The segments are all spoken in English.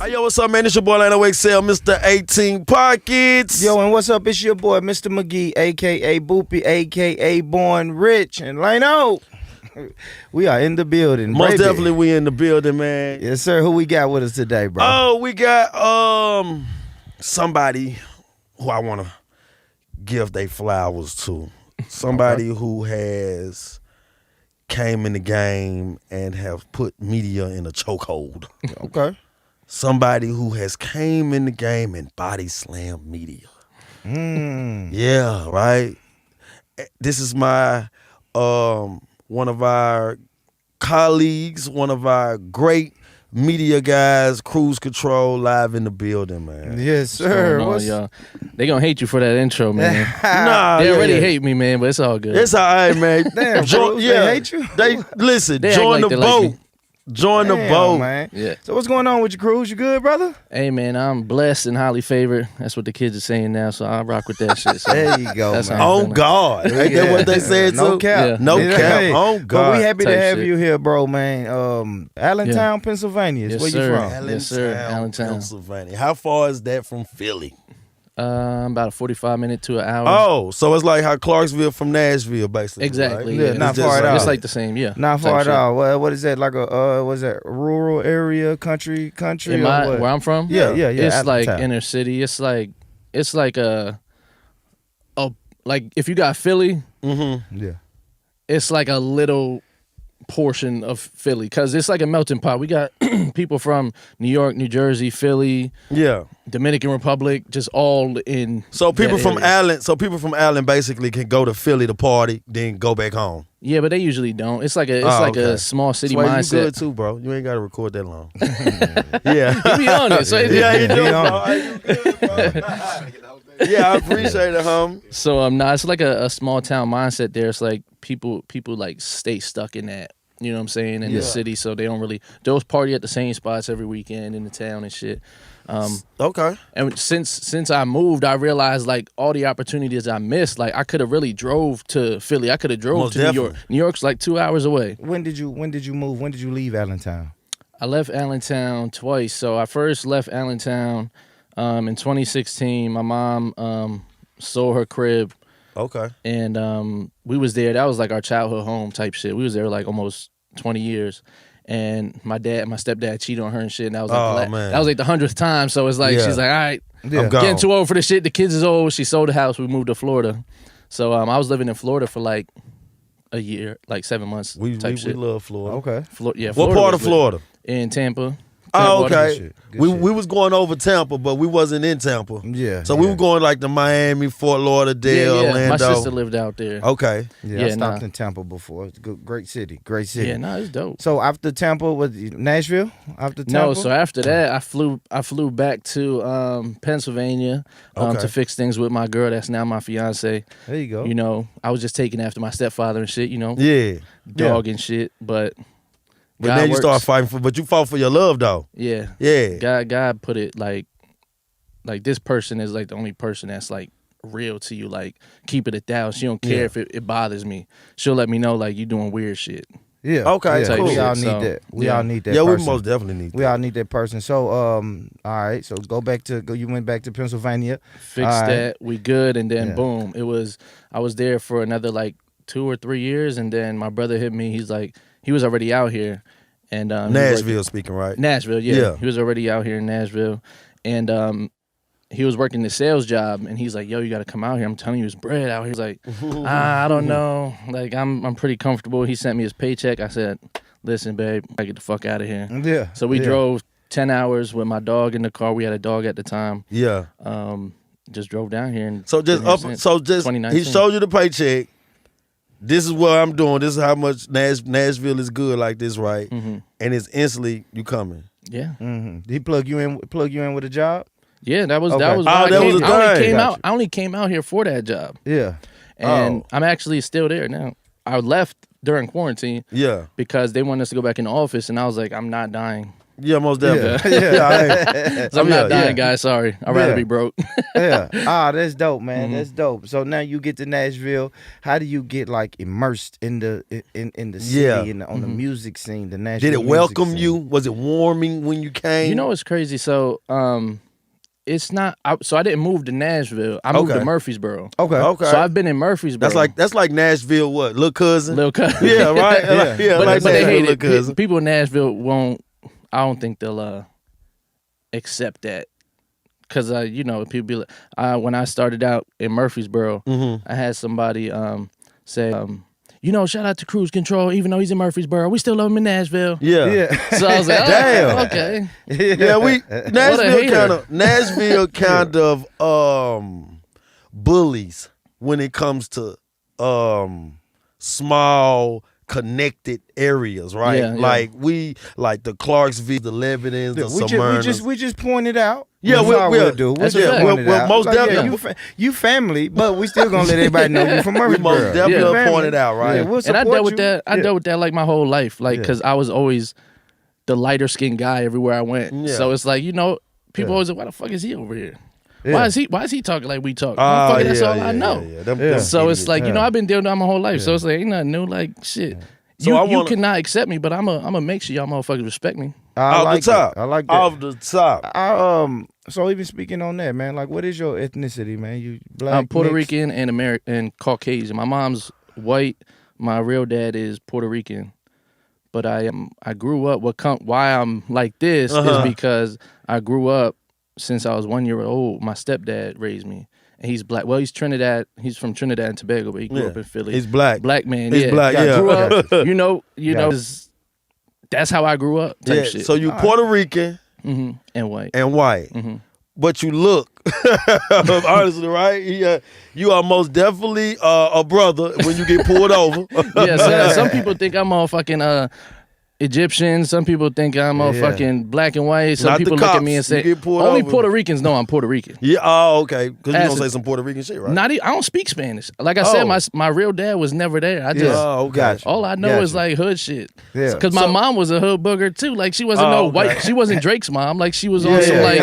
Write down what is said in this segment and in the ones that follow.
Hey, yo, what's up, man? It's your boy Lano XL, Mr. 18 Pockets. Yo, and what's up? It's your boy, Mr. McGee, a.k.a. Boopy, a.k.a. Born Rich. And Lano, we are in the building, Most baby. definitely we in the building, man. Yes, sir. Who we got with us today, bro? Oh, we got somebody who I want to give they flowers to. Somebody who has came in the game and have put media in a chokehold. Okay. Somebody who has came in the game and body slam media. Yeah, right. This is my one of our colleagues, one of our great media guys, Cruz Control, live in the building, man. Yes, sir. Y'all? They gonna hate you for that intro, man. Nah, They already hate me, man, but it's all good. It's all right, man. Damn, Cruz, they hate you? They listen. They Join act like the they like boat. me. Join the Damn, boat, man. Yeah. So what's going on with you, Cruz? You good, brother? Hey, man, I'm blessed and highly favored. That's what the kids are saying now, so I rock with that shit. So There you go, that's man. how I'm On feeling. God. Ain't that what they said No too? cap. Yeah. No Yeah. cap. Hey, On But God. we happy to Type have shit. you here, bro, man. Allentown, Pennsylvania is Yes, where sir. you from? Yes, sir. Allentown. Pennsylvania. How far is that from Philly? About a 45-minute to an hour. Oh, so it's like how Clarksville from Nashville, basically. Exactly. Right? Yeah, not It's just far at like- all. It's like the same, yeah. Not type far at shit. all. What is that? Like a was that rural area, country? In or what? where I'm from? Yeah. It's like Allentown. inner city. It's like a like if you got Philly, Yeah. it's like a little portion of Philly because it's like a melting pot. We got people from New York, New Jersey, Philly, Yeah. Dominican Republic, just all in. So people that from area. Allen, Allen basically can go to Philly to party, then go back home. Yeah, but they usually don't. It's like a Okay. a small city That's why you mindset. good too, bro. You ain't got to record that long. Yeah. You be on it. So Yeah, you do, Be bro. on Hey, you good, bro. Yeah, I appreciate it, So it's like a small town mindset there. It's like people like stay stuck in that. You know what I'm saying? In the city, so they don't really those party at the same spots every weekend in the town and shit. Okay. And since I moved, I realized like all the opportunities I missed. Like I could have really drove to Philly. I could have drove Most to New York. definitely. New York's like 2 hours away. When did you move? When did you leave Allentown? I left Allentown twice. So I first left Allentown in 2016. My mom sold her crib, Okay. and we was there. That was like our childhood home type shit. We was there like almost 20 years. And my stepdad cheated on her and shit. And that was like man. that was like the 100th time. So it's like Yeah. she's like, all right, Yeah. I'm gone. getting too old for this shit. The kids is old. She sold the house. We moved to Florida. So I was living in Florida for like a year, like 7 months. We type shit. love Florida. Okay. Yeah. What Florida part was of Florida? lit. In Tampa. Oh, Tampa, okay. shit. Good We shit. was going over Tampa, but we wasn't in Tampa. Yeah. So we were going like to Miami, Fort Lauderdale, Yeah. Orlando. My sister lived out there. Okay. Yeah, I Yeah, stopped nah. in Tampa before. It's a great city. Great city. Yeah, no, it's dope. So after Tampa, was Nashville? After Tampa? No, so after that, I flew back to Pennsylvania Okay. to fix things with my girl. That's now my fiance. there you go. You know, I was just taking after my stepfather and shit. You know, Yeah. dog and shit. But But God then you works. start fighting for, but you fought for your love though. Yeah, Yeah. God put it like this person is like the only person that's like real to you. Like keep it 1,000. She don't care Yeah. if it bothers me. She'll let me know like you doing weird shit. Yeah. Okay, yeah. cool. We all need So, that. We yeah. all need that Yeah, person. we most definitely need We that. all need that person. So, all right. So you went back to Pennsylvania. Fix All right. that. We good. And then Yeah. boom, I was there for another like 2 or 3 years. And then my brother hit me. He's like, he was already out here. And he was like- Nashville speaking, right? Nashville, yeah. Yeah. He was already out here in Nashville. And he was working the sales job and he's like, yo, you gotta come out here. I'm telling you, it's bread out here. He's like, I don't know. Like I'm pretty comfortable. He sent me his paycheck. I said, listen, babe, I get the fuck out of here. Yeah. So we yeah. drove 10 hours with my dog in the car. We had a dog at the time. Yeah. Just drove down here and So just been here up. since So just 2019. he showed you the paycheck. This is what I'm doing. This is how much Nashville is good like this, right? Mm-hmm. And it's instantly you coming. Yeah. Did he plug you in with a job? Yeah, that was Okay. that was Oh, why that I was came, the I only thing. came Gotcha. out. I only came out here for that job. Yeah. And Oh. I'm actually still there now. I left during quarantine Yeah. because they wanted us to go back in the office, and I was like, I'm not dying. Yeah, most definitely. Yeah. I'm not dying, yeah. guys. Sorry, I'd rather be broke. Yeah. That's dope, man. That's dope. So now you get to Nashville. How do you get like immersed in the city and on the music scene, the Nashville? Did it music welcome scene? you? Was it warming when you came? You know what's crazy? So, it's not. So I didn't move to Nashville. I moved to Murfreesboro. Okay. So I've been in Murfreesboro. That's like Nashville. What? Little cousin. Little cousin. Yeah, right. But they hate it. Cousin. People in Nashville won't. I don't think they'll accept that. Cause people be like, when I started out in Murfreesboro, I had somebody say, shout out to Cruz Control, even though he's in Murfreesboro, we still love him in Nashville. Yeah. So I was like, Damn. Okay. Yeah, Nashville kind of bullies when it comes to small connected areas, right? Yeah, like the Clarksville, the Lebanons, the Smyrnas. We just pointed out. Yeah, we'll do. That's a fact. Well, most like, definitely. You family, but we still gonna let everybody know you from We Murfreesboro. most definitely Yeah. pointed out, right? Yeah, we'll And I support dealt with you. that. I dealt with that like my whole life, because I was always the lighter skinned guy everywhere I went. Yeah. So it's like people always like, why the fuck is he over here? Yeah. Why is he talking like we talk? Oh, That's all I yeah, know. yeah. Them So it's idiots. like I've been dealing with that my whole life. So it's like ain't nothing new. Like shit. So You cannot accept me, but I'm gonna make sure y'all motherfuckers respect me. Off the top. I like that. Off the top. So even speaking on that, man, like what is your ethnicity, man? You black? I'm Puerto mixed? Rican and American and Caucasian. My mom's white. My real dad is Puerto Rican. But I grew up. Why I'm like this is because I grew up since I was 1 year old. My stepdad raised me, and he's black. Well, he's Trinidad. He's from Trinidad and Tobago, but he grew up in Philly. He's black. Black man. He's black. Yeah. Grew up. That's how I grew up. Type shit. So you Puerto Rican And white. and white. But you look, honestly, right? You are most definitely a brother when you get pulled over. Yeah, so some people think I'm all fucking Egyptian. Some people think I'm all fucking black and white. Some Not the people look at cops. me and You say, get pulled only over. Puerto Ricans know I'm Puerto Rican. Yeah, oh, okay. Because you As don't a- say some Puerto Rican shit, right? I don't speak Spanish. Like I said, Oh. my real dad was never there. I just Oh, okay. Gotcha. all I know Gotcha. is like hood shit. Yeah. Because my mom was a hood booger too. Like she wasn't Oh, no okay. white. She wasn't Drake's mom. Like she was on Yeah, some yeah, like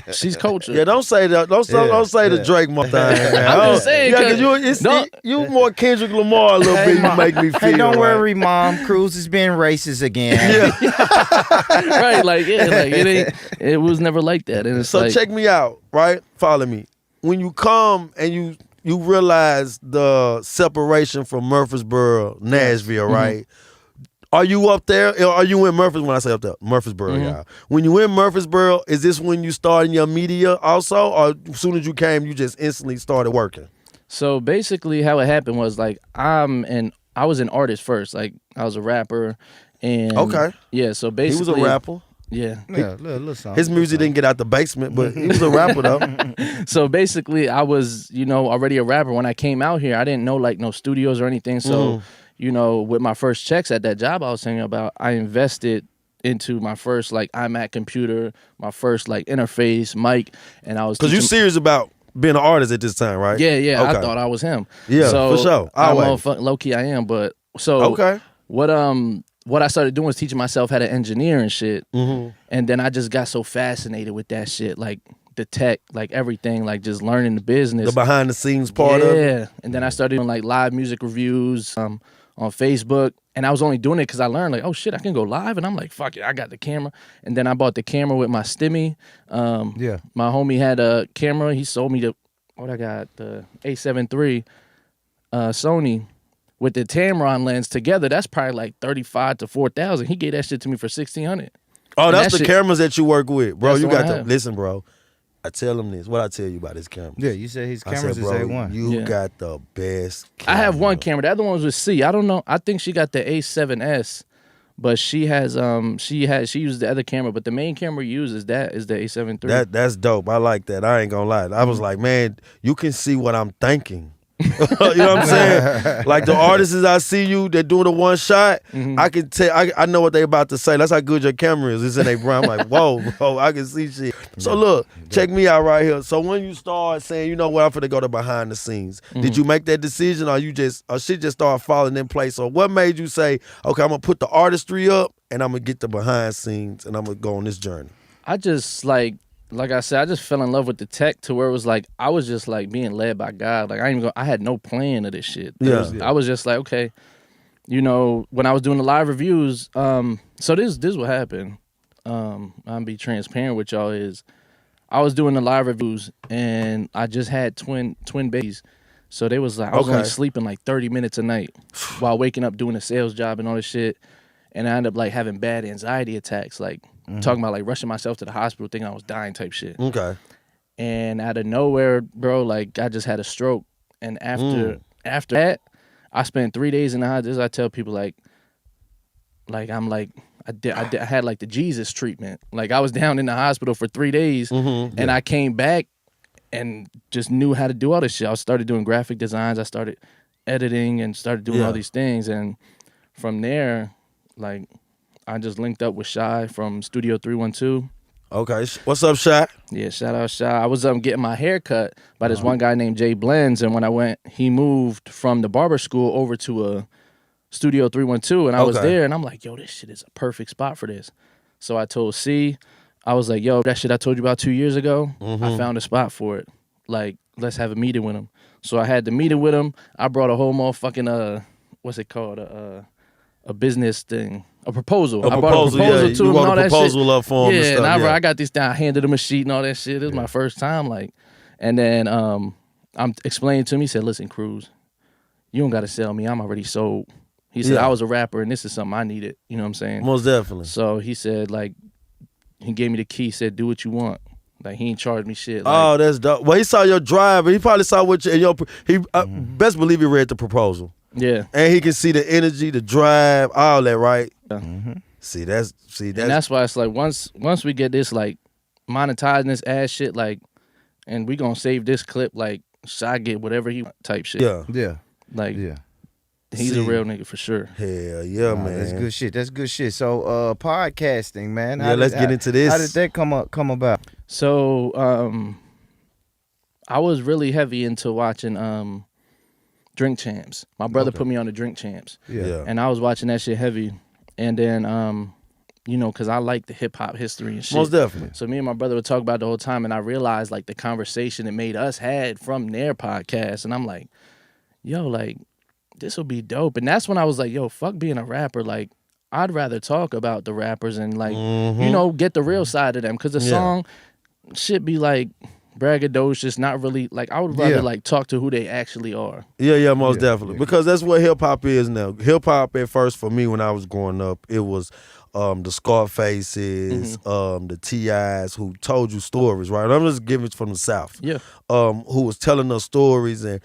yeah. she's culture. Yeah, don't say that. Don't say the Drake thing, man. I'm just saying, Yeah, 'cause- because you more Kendrick Lamar a little bit. You make me feel. Hey, don't right. worry, Mom. Cruz is being racist again. Right? Like it was never like that. And it's So like, check me out, right? Follow me. When you come and you realize the separation from Murfreesboro, Nashville, right? Are you up there? Or are you in Murfreesboro? When I say up there, Murfreesboro, y'all. When you in Murfreesboro, is this when you starting your media also? Or as soon as you came, you just instantly started working? So basically, how it happened was like I was an artist first. Like I was a rapper, and Okay. yeah. So He basically, was a rapper. Yeah. Yeah, little song. His music didn't get out the basement, but he was a rapper though. So basically, I was already a rapper when I came out here. I didn't know like no studios or anything. So with my first checks at that job I was saying about, I invested into my first like iMac computer, my first like interface mic, and I was Because you teaching- serious about being an artist at this time, right? Yeah, Okay. I thought I was him. Yeah, so for sure. I Always. low key I am, but so Okay. what I started doing was teaching myself how to engineer and shit, and then I just got so fascinated with that shit, like the tech, like everything, like just learning the business, The behind the scenes part of it. yeah. And then I started doing like live music reviews on Facebook, and I was only doing it because I learned like, oh shit, I can go live, and I'm like, fuck it, I got the camera, and then I bought the camera with my stimmy. Yeah. My homie had a camera. He sold me the A73 Sony with the Tamron lens together. That's probably like 35 to 4,000. He gave that shit to me for 1,600. Oh, And that's that the shit- cameras that you work with, bro. That's You the one got I to have. listen, bro. I tell him this. What I tell you about his camera? Yeah, you said his I cameras said, is bro, A1. you Yeah. got the best. I have one camera. The other one was with C. I don't know. I think she got the A7S, but she used the other camera. But the main camera we use is the A7 III. That's dope. I like that. I ain't gonna lie. I was like, man, you can see what I'm thinking. You know what I'm saying? Like the artists I see you that doing the one shot, I can tell. I know what they about to say. That's how good your camera is. It's in a brown. I'm like, whoa, bro, I can see shit. So look, check me out right here. So when you start saying, you know what, I'm finna go to behind the scenes. Did you make that decision, or shit just started falling in place? Or what made you say, okay, I'm gonna put the artistry up and I'm gonna get the behind scenes, and I'm gonna go on this journey? I just like I said, I just fell in love with the tech to where it was like I was just like being led by God. Like I had no plan of this shit. I was just like, okay, you know, when I was doing the live reviews, so this what happened. I'll be transparent with y'all is I was doing the live reviews and I just had twin babies. So they was like I was only sleeping like 30 minutes a night while waking up doing a sales job and all this shit. And I ended up like having bad anxiety attacks, like talking about like rushing myself to the hospital thinking I was dying type shit. Okay. And out of nowhere, bro, like I just had a stroke. And after that, I spent 3 days in the hospital. I tell people like I'm like I had like the Jesus treatment. Like I was down in the hospital for 3 days, and I came back and just knew how to do all this shit. I started doing graphic designs. I started editing and started doing all these things. And from there, like I just linked up with Shy from Studio 312. Okay. What's up, Shy? Yeah, shout out Shy. I was getting my hair cut by this one guy named Jay Blends, and when I went, he moved from the barber school over to a Studio 312, and I was there, and I'm like, yo, this shit is a perfect spot for this. So I told C, I was like, yo, that shit I told you about 2 years ago, I found a spot for it. Like, let's have a meeting with him. So I had the meeting with him. I brought a whole motherfucking, what's it called? A business thing. A proposal. I brought a proposal to him and all that shit. Proposal up for him and stuff, and I got this down. I handed him a sheet and all that shit. It was my first time, like. And then I'm explaining to him. He said, listen, Cruz, you don't got to sell me. I'm already sold. He said, I was a rapper, and this is something I needed. You know what I'm saying? Most definitely. So he said, like, he gave me the key, said, do what you want. Like, he ain't charged me shit. Like, that's dope. Well, he saw your drive, and he probably saw what best believe he read the proposal. Yeah. And he can see the energy, the drive, all that, right? Yeah. See, that's and that's why it's like once we get this like monetizing this ass shit, like, and we gonna save this clip, like, Shy get whatever he want type shit. Yeah. Like, he's a real nigga for sure. Hell yeah, man. That's good shit. That's good shit. So podcasting, man. Let's get into this. How did that come about? So I was really heavy into watching Drink Champs. My brother put me on the Drink Champs. Yeah. And I was watching that shit heavy. And then you know, because I like the hip hop history and shit. Most definitely. So me and my brother would talk about it the whole time, and I realized like the conversation it made us had from their podcast. And I'm like, yo, like, this will be dope. And that's when I was like, yo, fuck being a rapper. Like, I'd rather talk about the rappers and like, you know, get the real side of them. Because the song should be like braggadocious, not really like, I would rather like talk to who they actually are. Yeah, most definitely. Because that's what hip hop is now. Hip hop at first for me when I was growing up, it was the Scarfaces, the T.I.s who told you stories, right? I'm just giving it from the South. Yeah. Who was telling us stories, and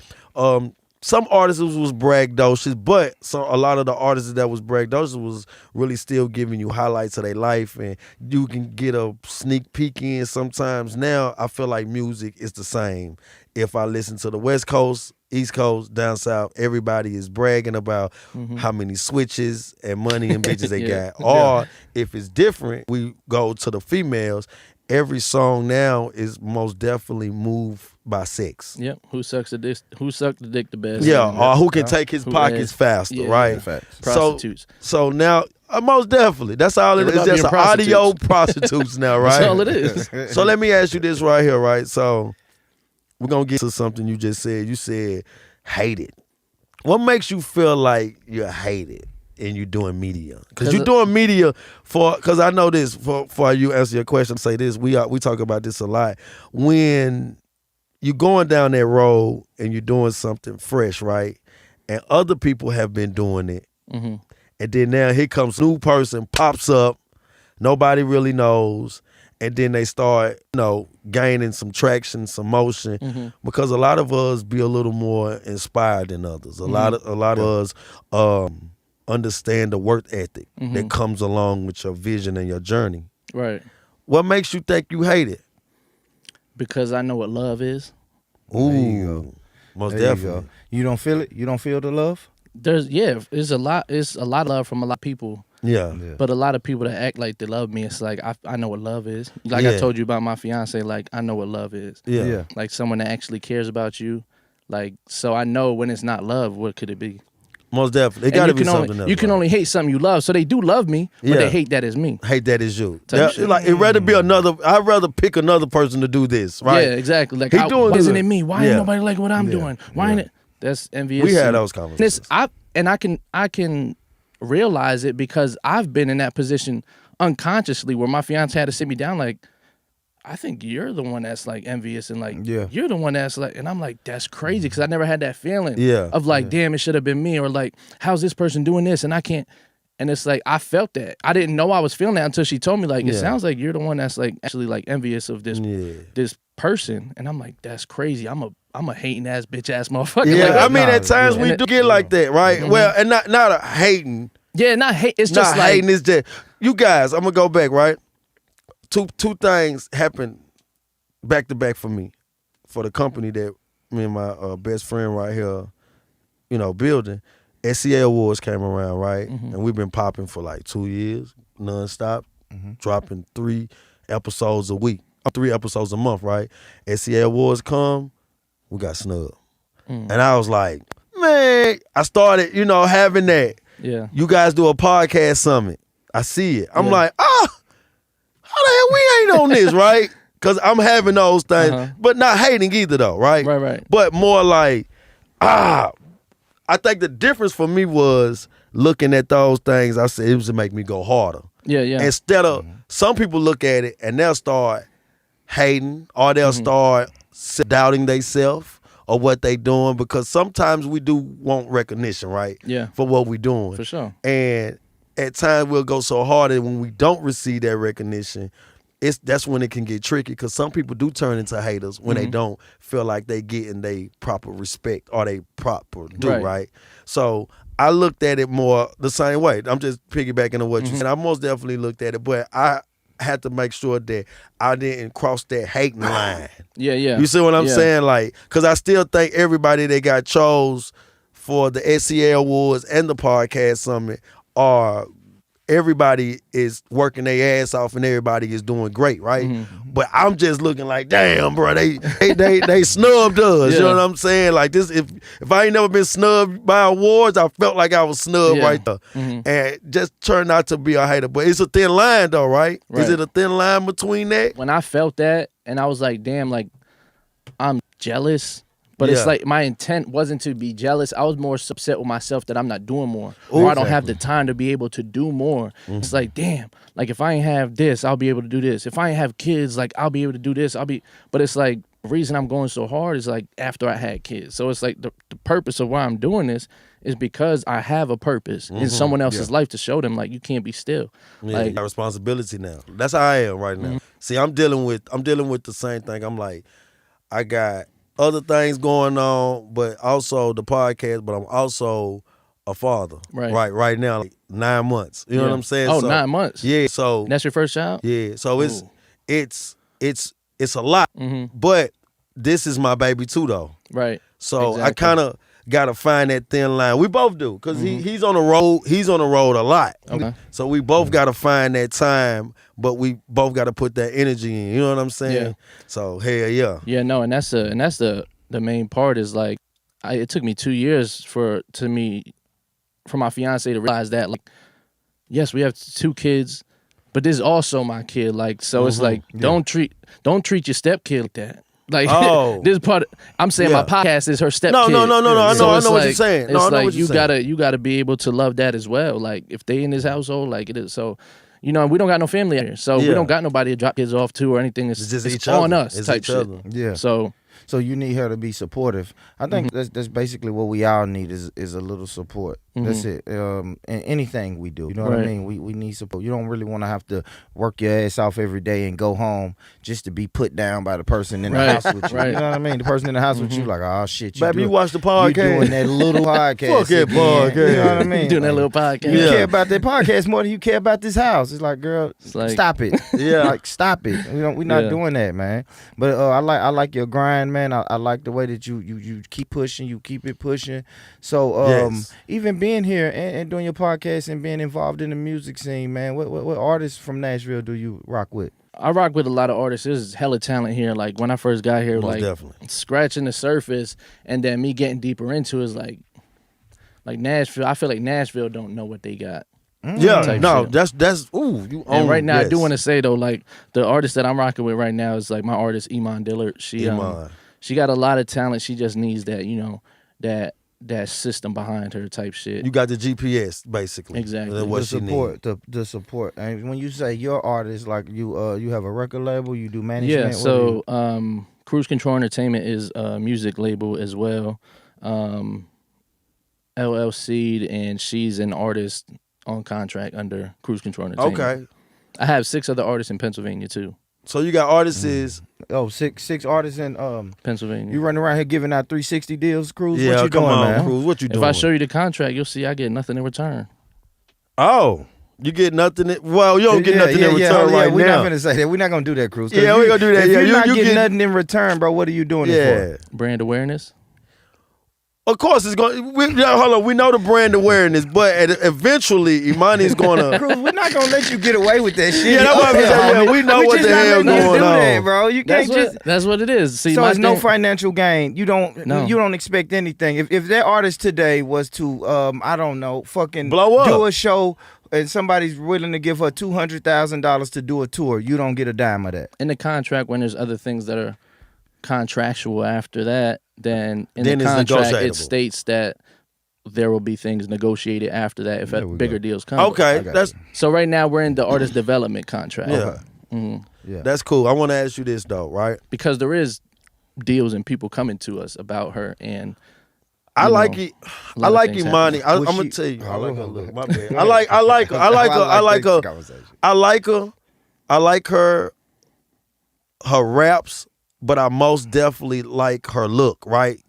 some artists was braggadocious, but a lot of the artists that was braggadocious was really still giving you highlights of their life, and you can get a sneak peek in sometimes. Now I feel like music is the same. If I listen to the West Coast, East Coast, down South, everybody is bragging about how many switches and money and bitches they got. Or if it's different, we go to the females. Every song now is most definitely moved by sex. Yep. Who sucks the dick the best? Yeah, or who can take his pockets faster, right? Prostitutes. So now, most definitely, that's all it is. Just audio prostitutes now, right? That's all it is. So let me ask you this right here, right? So we're going to get to something you just said. You said hated. What makes you feel like you're hated and you're doing media? Because you're doing media because I know this, for you answer your question, say this, we talk about this a lot. When you're going down that road and you're doing something fresh, right? And other people have been doing it. And then now here comes a new person, pops up, nobody really knows. And then they start, gaining some traction, some motion, because a lot of us be a little more inspired than others. A lot of us understand the work ethic that comes along with your vision and your journey. Right. What makes you think you hate it? Because I know what love is. Ooh, there you go. Most there definitely. You don't feel it? You don't feel the love? It's a lot of love from a lot of people. Yeah. But a lot of people that act like they love me, it's like I know what love is. Like I told you about my fiance, like I know what love is. Yeah. Like someone that actually cares about you. Like, so I know when it's not love, what could it be? Most definitely. It got to be something else. You can only hate something you love. So they do love me, but they hate that it's me. Hate that it's you. Like, it'd rather be I'd rather pick another person to do this, right? Yeah, exactly. Like, isn't it me? Why ain't nobody like what I'm doing? Why ain't it? That's envious. We had those conversations. I can realize it because I've been in that position unconsciously where my fiance had to sit me down like, I think you're the one that's like envious and like you're the one that's like, and I'm like, that's crazy because I never had that feeling of like, damn, it should have been me, or like, how's this person doing this and I can't. And it's like I felt that. I didn't know I was feeling that until she told me like, it sounds like you're the one that's like actually like envious of this this person. And I'm like, that's crazy. I'm a hating ass bitch ass motherfucker. Yeah, like, I mean at times we do get like that, right? Mm-hmm. Well, and not a hating. Yeah, not hate. It's not just like hating. It's just you guys. I'm gonna go back, right? Two things happened back to back for me, for the company that me and my best friend right here, building. SCA Awards came around, right? Mm-hmm. And we've been popping for like 2 years, nonstop, dropping 3 episodes a week, 3 episodes a month, right? SCA Awards come, we got snubbed. And I was like, man, I started, having that. Yeah. You guys do a podcast summit. I see it. I'm like, how the hell we ain't on this, right? Because I'm having those things, but not hating either though, right? Right. But more like, I think the difference for me was looking at those things, I said it was to make me go harder. Yeah. Instead of, some people look at it and they'll start hating or they'll start doubting themselves or what they doing, because sometimes we do want recognition, right? Yeah. For what we doing. For sure. And at times we'll go so hard that when we don't receive that recognition, that's when it can get tricky, because some people do turn into haters when they don't feel like they getting they proper respect or they proper due, right? So I looked at it more the same way. I'm just piggybacking on what you said. I most definitely looked at it, but I had to make sure that I didn't cross that hating line. Yeah. You see what I'm saying? Like, because I still think everybody that got chose for the SCA Awards and the Podcast Summit everybody is working their ass off and everybody is doing great, right? But I'm just looking like, damn, bro, they snubbed us. You know what I'm saying? Like this, if I ain't never been snubbed by awards, I felt like I was snubbed right there. And just turned out to be a hater. But it's a thin line though, right? Is it a thin line between that? When I felt that and I was like, damn, like I'm jealous. But it's like my intent wasn't to be jealous. I was more upset with myself that I'm not doing more. Or I don't have the time to be able to do more. It's like, damn, like if I ain't have this, I'll be able to do this. If I ain't have kids, like I'll be able to do this. But it's like the reason I'm going so hard is like after I had kids. So it's like the purpose of why I'm doing this is because I have a purpose in someone else's life to show them like you can't be still. Yeah, like you got responsibility now. That's how I am right now. See, I'm dealing with the same thing. I'm like, I got other things going on, but also the podcast, but I'm also a father. Right now, like 9 months. You know what I'm saying? Oh, so, 9 months. Yeah. So and that's your first child? Yeah. So it's a lot. But this is my baby too though. Right. So exactly. I kinda gotta find that thin line. We both do, because he's on the road. He's on the road a lot. Okay. So we both gotta find that time, but we both gotta put that energy in. You know what I'm saying? Yeah. So hell yeah. Yeah, no, and that's the main part is like it took me 2 years for my fiance to realize that, like, yes, we have 2 kids, but this is also my kid. Like, so it's like don't treat your stepkid like that. Like, this part, I'm saying my podcast is her step kid. No. I know what you're saying. No, it's like you gotta be able to love that as well. Like, if they in this household, like it is. So, we don't got no family out here, so we don't got nobody to drop kids off to or anything. It's just each on us type shit. Yeah. So you need her to be supportive. I think that's basically what we all need is a little support. That's it. And anything we do, you know what I mean? We need support. You don't really want to have to work your ass off every day and go home just to be put down by the person in the house with you. You know what I mean? The person in the house with you, like, oh shit, you watch the podcast. You doing that little podcast. Fuck that podcast. You know what I mean? Doing that little podcast. You care about that podcast more than you care about this house. It's like, girl, stop it. Like, stop it. We're not doing that, man. But I like your grind, man. I like the way that you keep pushing, you keep it pushing. So even being here and doing your podcast and being involved in the music scene, man, what artists from Nashville do you rock with? I rock with a lot of artists. There's hella talent here. Like, when I first got here, Most definitely. Scratching the surface, and then me getting deeper into it is like Like Nashville, I feel like Nashville don't know what they got. Yeah, no, shit. that's you own. And right now, I do want to say though, like the artist that I'm rocking with right now is like my artist Iman Dillard. She got a lot of talent. She just needs that, that system behind her type shit. You got the GPS basically. Exactly. What the support. And when you say your artist, like you have a record label, you do management. Yeah. So Cruz Entertainment is a music label as well. LLC'd, and she's an artist on contract under Cruz Entertainment. Okay. I have 6 other artists in Pennsylvania too. So you got artists six artists in Pennsylvania. You running around here giving out 360 deals, Cruz? Yeah, what you doing, man? Cruz, what you doing? If I show you the contract, you'll see I get nothing in return. Oh. You get nothing. Well, you don't get nothing in return right we're now. We're not gonna say that. We're not gonna do that, Cruz. Yeah, we're gonna do that. If you're not getting nothing in return, bro, what are you doing it for? Brand awareness. Of course, it's going. Hold on, we know the brand awareness, but eventually, Imani's going to. Cruz, we're not gonna let you get away with that shit. Yeah, that's what I'm saying. Yeah, we know what the hell going on, that, bro. You can't that's what it is. See, so it's no financial gain. You don't expect anything. If that artist today was to, I don't know, fucking blow up, do a show, and somebody's willing to give her $200,000 to do a tour, you don't get a dime of that. In the contract, when there's other things that are contractual after that, then the contract it states that there will be things negotiated after that if bigger deals come. Okay, so right now we're in the artist development contract. Yeah, yeah, that's cool. I want to ask you this though, right? Because there is deals and people coming to us about her, and I like it. I like Imani. I'm gonna tell you. I like her look. My bad. I like her. I like her. Her raps. But I most definitely like her look, right?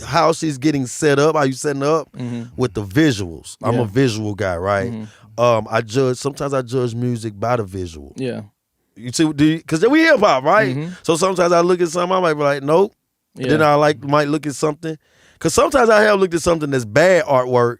How she's getting set up, how you setting up with the visuals. I'm a visual guy, right? Sometimes I judge music by the visual. Yeah. You see, because we hip hop, right? So sometimes I look at something, I might be like, nope. Yeah. Then I might look at something. Because sometimes I have looked at something that's bad artwork,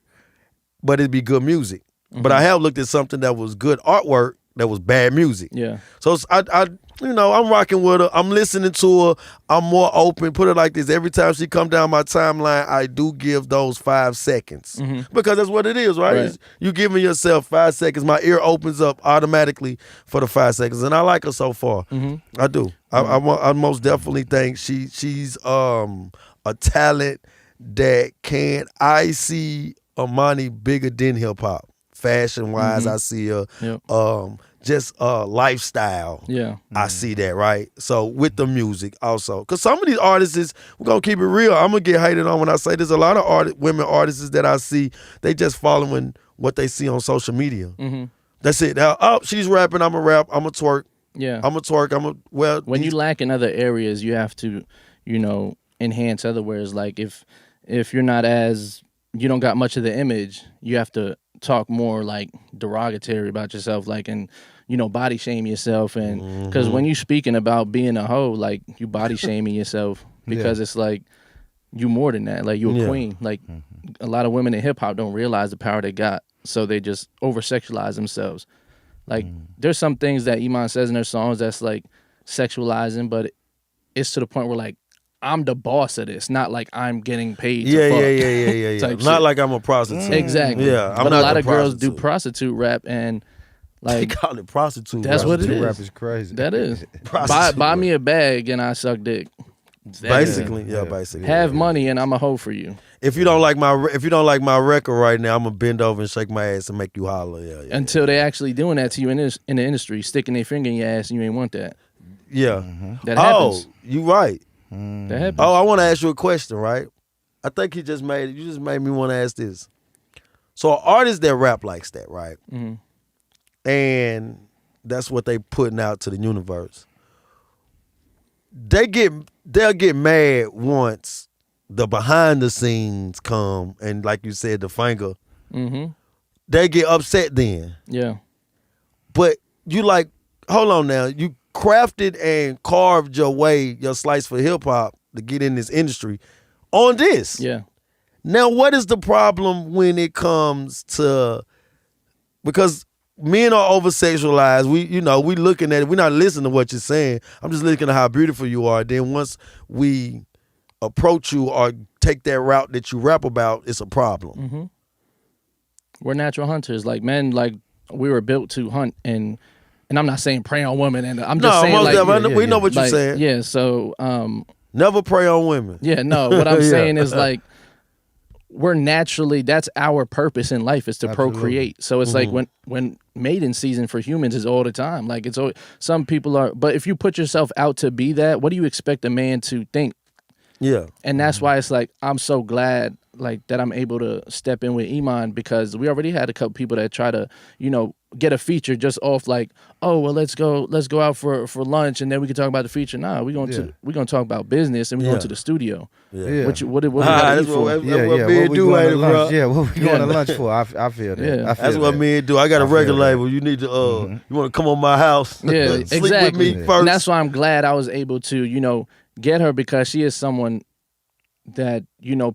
but it'd be good music. But I have looked at something that was good artwork that was bad music. Yeah. So I'm rocking with her. I'm listening to her. I'm more open. Put it like this. Every time she come down my timeline, I do give those 5 seconds. Because that's what it is, right? You giving yourself 5 seconds. My ear opens up automatically for the 5 seconds. And I like her so far. I do. I most definitely think she's a talent that I see Imani bigger than hip hop. Fashion wise, I see her. Just lifestyle. Yeah. I see that, right? So with the music also. Because some of these artists, we're going to keep it real. I'm going to get hated on when I say there's a lot of women artists that I see, they just following what they see on social media. That's it. Now, she's rapping, I'm going to rap, I'm going to twerk. Yeah. I'm going to twerk, When you lack in other areas, you have to, enhance other ways. Like if you're not you don't got much of the image, you have to talk more like derogatory about yourself, like, and body shame yourself, and because when you speaking about being a hoe, like you body shaming yourself because it's like you more than that, like you a queen. Like a lot of women in hip hop don't realize the power they got, so they just over sexualize themselves. Like there's some things that Iman says in her songs that's like sexualizing, but it's to the point where like I'm the boss of this, not like I'm getting paid to fuck. Not like I'm a prostitute. Exactly. Yeah, but a lot of girls do prostitute rap, and like they call it prostitute. That's what it is. Rap is crazy. That is. buy me a bag and I suck dick. Basically. Have money and I'm a hoe for you. If you don't like my record right now, I'm gonna bend over and shake my ass and make you holler. Yeah. Until they actually doing that to you in the industry, sticking their finger in your ass and you ain't want that. Yeah. That happens. Oh, you right. That happens. Oh, I want to ask you a question, right? I think you just made me want to ask this. So an artist that rap likes that, right? And that's what they putting out to the universe. They'll get mad once the behind the scenes come, and like you said, the finger. They get upset then. Yeah. But you like, hold on now, you crafted and carved your slice for hip hop to get in this industry on this. Yeah. Now, what is the problem when it comes to, because men are over sexualized. We looking at it. We're not listening to what you're saying. I'm just looking at how beautiful you are. Then once we approach you or take that route that you rap about, it's a problem. Mm-hmm. We're natural hunters. Like men, like we were built to hunt, and I'm not saying prey on women. And I'm just saying, like, we know what you're like, saying. Yeah. So never prey on women. Yeah. No. What I'm saying is like we're naturally. That's our purpose in life is to procreate. So it's like when mating season for humans is all the time. Like it's always, some people are. But if you put yourself out to be that, what do you expect a man to think? Yeah. And that's why it's like I'm so glad like that I'm able to step in with Iman, because we already had a couple people that try to, get a feature just off like, oh well, let's go out for lunch and then we can talk about the feature. Nah, we're gonna talk about business and we're going to the studio. Yeah. What we gotta eat for? What we going to lunch for? I feel that. Yeah. That's what men do. I got a record label. You need to you want to come on my house? Yeah, sleep exactly. with me first. And that's why I'm glad I was able to, get her, because she is someone that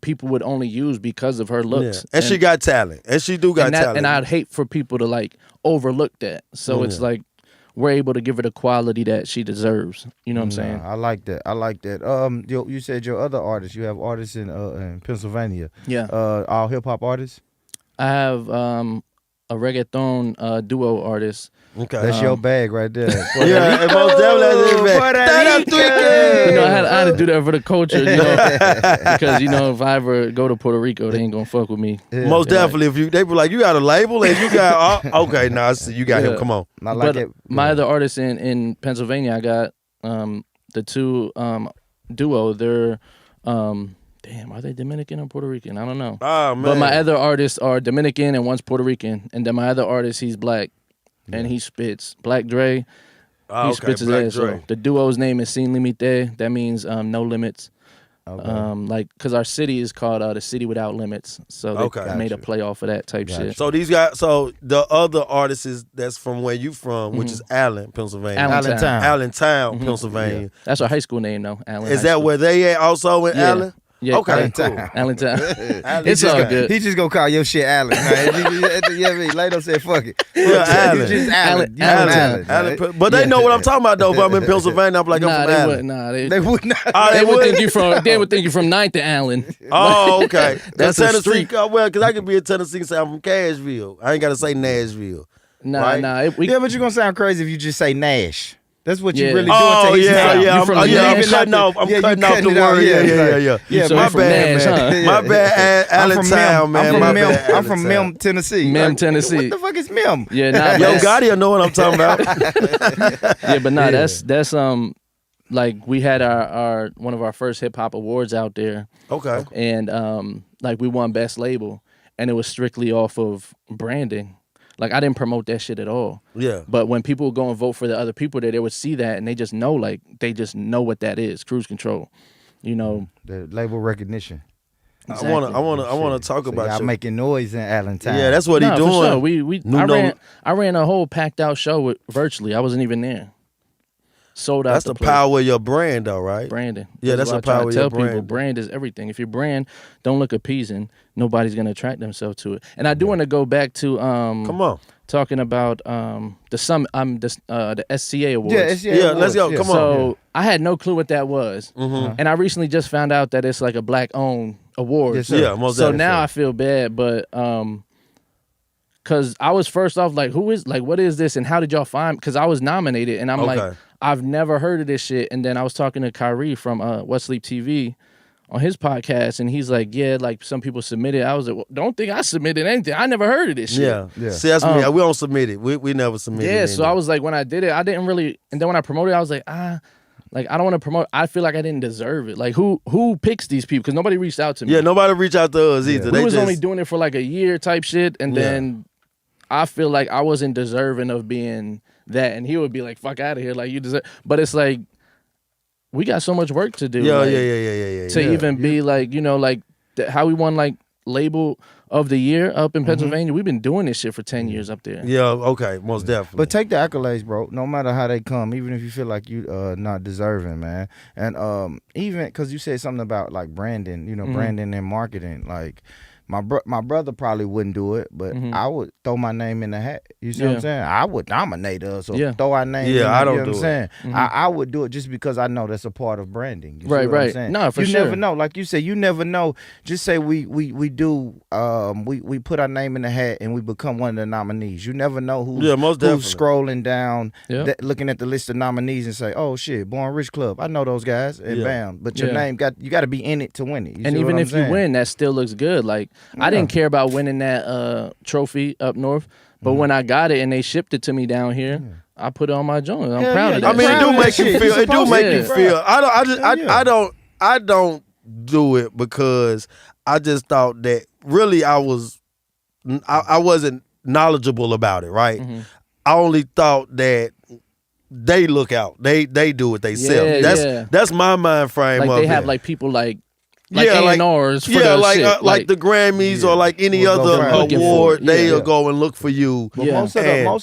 people would only use because of her looks. Yeah. And she got talent, and she do got talent. And I'd hate for people to like overlook that. So it's like we're able to give her the quality that she deserves. You know what I'm saying? I like that. You said your other artists. You have artists in Pennsylvania. Yeah. All hip hop artists. I have a reggaeton duo artist. Okay. That's your bag right there. Yeah, and most definitely that's his bag. I had to do that for the culture, because if I ever go to Puerto Rico, they ain't gonna fuck with me. Yeah. Most definitely, if they be like, you got a label and you got okay, I see you got him. Come on. I like it. My other artists in Pennsylvania, I got the two duo. They're damn, are they Dominican or Puerto Rican? I don't know. Oh man. But my other artists are Dominican and one's Puerto Rican, and then my other artist, he's black. And he spits. Black Dre, he spits his ass. So the duo's name is Sin Limite. That means no limits. Okay. Because our city is called the City Without Limits. So they made a play off of that type shit. So these guys, the other artist that's from where you from, which is Allen, Pennsylvania. Allentown, Pennsylvania. Yeah. That's our high school name, though. Allen. Is that where they at also in Allen? Yeah, okay, cool. Allentown. It's all good. He just gonna call your shit Allen. Right? Later said, fuck it. Allen. You just Allen. Allen. But they know what I'm talking about though. If I'm in Pennsylvania, I'm like, I'm from Allen. They would not. They would think you from. They would think you from 9th to Allen. Oh, okay. That's a street. Well, because I could be in Tennessee and say I'm from Cashville. I ain't gotta say Nashville. Nah. But you're gonna sound crazy if you just say Nash. That's what you really doing. Oh, yeah. I'm cutting off the word. Yeah. My bad, man. My bad, Allentown, man. I'm from Mem, Tennessee. Tennessee. What the fuck is Mem? Yeah, nah. Yo, Gotti know what I'm talking about. Yeah, but nah, that's like we had our one of our first hip hop awards out there. Okay. And like we won best label, and it was strictly off of branding. Like, I didn't promote that shit at all. Yeah. But when people would go and vote for the other people there, they would see that and they just know what that is. Cruise control. The label recognition. Exactly. I wanna talk about y'all making noise in Allentown. Yeah, that's what he doing. For sure. I ran a whole packed out show virtually. I wasn't even there. Sold out. That's the power of your brand, though, right? Branding. Yeah, that's the power of your brand. People, brand is everything. If your brand don't look appeasing, nobody's gonna attract themselves to it. And I do want to go back to come on, talking about the SCA Awards. Yeah, SCA Awards. Let's go. Come on. So I had no clue what that was, and I recently just found out that it's like a black-owned award. Yes, yeah, most so now I feel bad, but because I was first off like, what is this, and how did y'all find? Because I was nominated, and I'm like, I've never heard of this shit. And then I was talking to Kyrie from What Sleep TV on his podcast, and he's like, yeah, like some people submitted. I was like, well, don't think I submitted anything. I never heard of this shit. Yeah. See, that's me. We don't submit it. We never submit it. Yeah, so I was like, when I did it, I didn't really, and then when I promoted it, I was like, like, I don't want to promote. I feel like I didn't deserve it. Like, who picks these people? Because nobody reached out to me. Yeah, nobody reached out to us either. We was only doing it for like a year type shit, and then I feel like I wasn't deserving of being that, and he would be like, fuck out of here, like you deserve. But it's like, we got so much work to do. Yeah. To even be like, like how we won like label of the year up in Pennsylvania. We've been doing this shit for 10 years up there. Yeah, okay, most definitely. But take the accolades, bro. No matter how they come, even if you feel like you not deserving, man. And even because you said something about like branding, branding and marketing, like My brother probably wouldn't do it, but I would throw my name in the hat. You see what I'm saying? I would nominate us or throw our name in. I don't you know do what I'm it. saying? I would do it just because I know that's a part of branding. You see Right, what I'm saying? No, for you sure. never know. Like you said, you never know. Just say we put our name in the hat and we become one of the nominees. You never know who's scrolling down, looking at the list of nominees and say, "Oh shit, Born Rich Club. I know those guys." And bam, but your name you got to be in it to win it. You and see even what if I'm saying? you win, that still looks good. Like I didn't care about winning that trophy up north, but when I got it and they shipped it to me down here, I put it on my joint. I'm proud of that. I mean, it do make you feel. It do make you feel. I don't do it because I just thought that really I wasn't knowledgeable about it. Right. I only thought that they look out. They do it themselves. That's my mind frame. Like of they it. have like people like A&Rs for like the Grammys or like any other award, they'll go and look for you. But most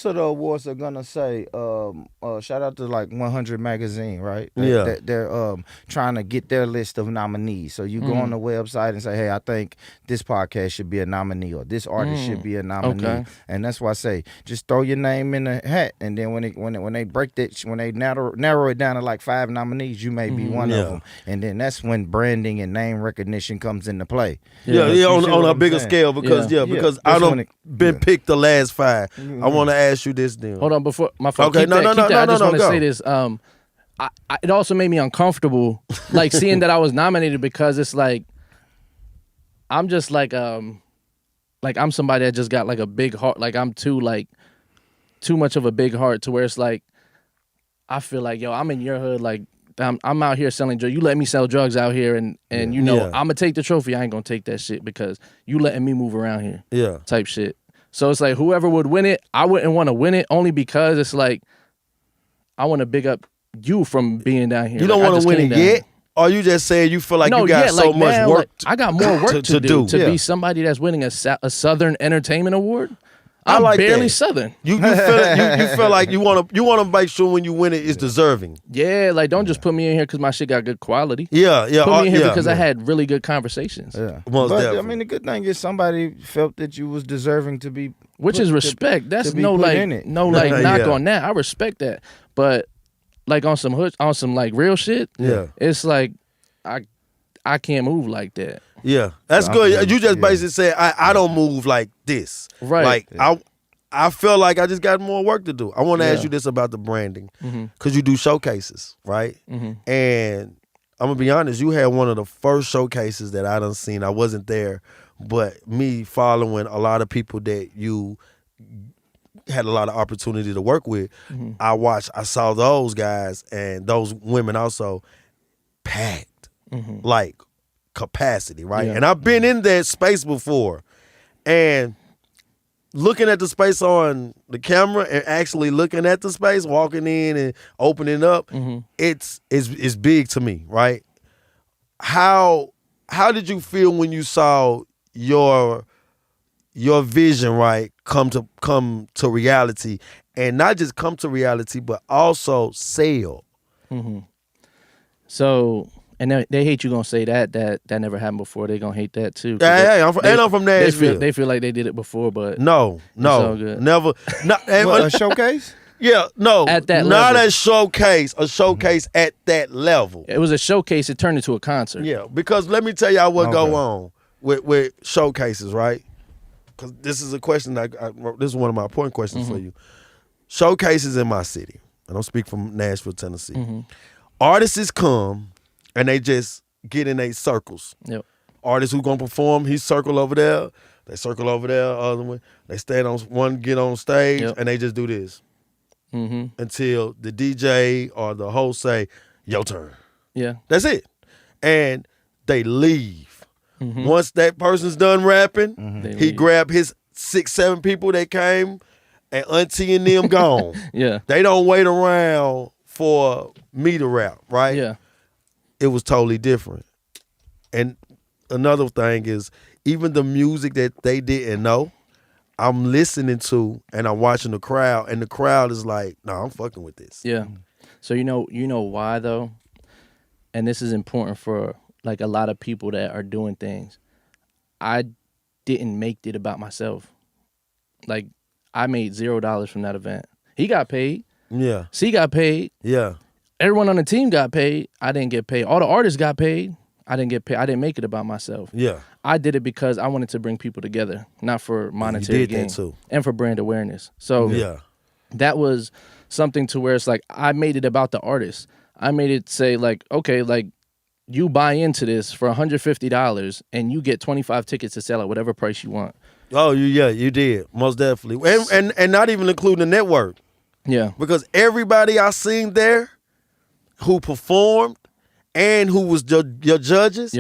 of the awards are gonna say, shout out to like 100 Magazine, right? They're trying to get their list of nominees. So you go on the website and say, hey, I think this podcast should be a nominee or this artist should be a nominee. Okay. And that's why I say just throw your name in the hat, and then when they break that, when they narrow it down to like 5 nominees, you may be one of them. And then that's when branding and name recognition comes into play. On a bigger scale because I don't been picked the last 5. I want to ask you this then. Hold on, before my phone. Okay, no. I just want to say this. It also made me uncomfortable, like seeing that I was nominated because it's like I'm just like I'm somebody that just got like a big heart. Like I'm too much of a big heart to where it's like I feel like I'm in your hood like. I'm out here selling drugs. You let me sell drugs out here, and I'm gonna take the trophy. I ain't gonna take that shit because you letting me move around here. Yeah, type shit. So it's like whoever would win it, I wouldn't want to win it only because it's like I want to big up you from being down here. You don't want to win it yet, or you just saying you feel like you got so much work. I got more work to do to be somebody that's winning a Southern Entertainment Award. I'm like barely Southern. You feel like you want to make sure when you win it, it's deserving. Yeah, like don't just put me in here because my shit got good quality. Yeah. Put me in here because I had really good conversations. Yeah, but I mean the good thing is somebody felt that you was deserving to be, which is respect. That's knock on that. I respect that, but like on some like real shit. Yeah, it's like I can't move like that. Yeah, that's good. You just basically said I don't move like this. Right. Like I feel like I just got more work to do. I want to ask you this about the branding because you do showcases, right? And I'm gonna be honest, you had one of the first showcases that I done seen. I wasn't there, but me following a lot of people that you had a lot of opportunity to work with, I saw those guys and those women also packed, like capacity, right? And I've been in that space before, and looking at the space on the camera and actually looking at the space, walking in and opening up, it's big to me, right? How did you feel when you saw your vision, right, come to reality, and not just come to reality, but also sell? So. And they hate you gonna say that never happened before. They gonna hate that too. I'm from Nashville. They feel like they did it before, but no, never. A showcase? Yeah, no, at that not level. a showcase at that level. It was a showcase. It turned into a concert. Yeah, because let me tell y'all what go on with showcases, right? Because this is a question this is one of my important questions for you. Showcases in my city. I don't speak from Nashville, Tennessee. Artists come. And they just get in their circles. Yep. Artists who gonna perform, he circle over there, they circle over there, other one. They stand on one, get on stage, and they just do this until the DJ or the host say, "Your turn." Yeah, that's it, and they leave. Once that person's done rapping, he grab his 6-7 people that came, and Auntie and them gone. Yeah, they don't wait around for me to rap, right? Yeah. It was totally different. And another thing is, even the music that they didn't know, I'm listening to and I'm watching the crowd, and the crowd is like, "No, I'm fucking with this." Yeah. So you know why though? And this is important for like a lot of people that are doing things. I didn't make it about myself. Like, I made $0 from that event. He got paid. Yeah. C got paid. Yeah. Everyone on the team got paid. I didn't get paid. All the artists got paid. I didn't get paid. I didn't make it about myself. Yeah. I did it because I wanted to bring people together, not for monetary gain. That too. And for brand awareness. So that was something to where it's like, I made it about the artist. I made it say like, okay, like, you buy into this for $150 and you get 25 tickets to sell at whatever price you want. Oh, you did. Most definitely. And not even including the network. Yeah. Because everybody I seen there who performed and who was your judges,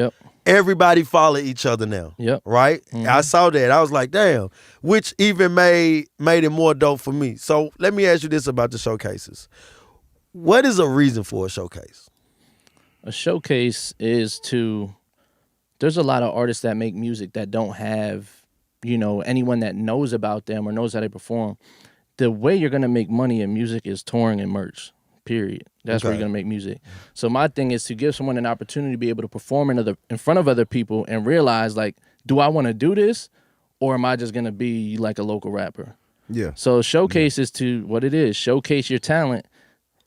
everybody follow each other now. Yep. Right? Mm-hmm. I saw that. I was like, damn. Which even made it more dope for me. So let me ask you this about the showcases. What is a reason for a showcase? A showcase is there's a lot of artists that make music that don't have, anyone that knows about them or knows how they perform. The way you're going to make money in music is touring and merch, period. That's where you're going to make music. So my thing is to give someone an opportunity to be able to perform in front of other people and realize, like, do I want to do this or am I just going to be like a local rapper? Yeah. So showcase is to what it is. Showcase your talent.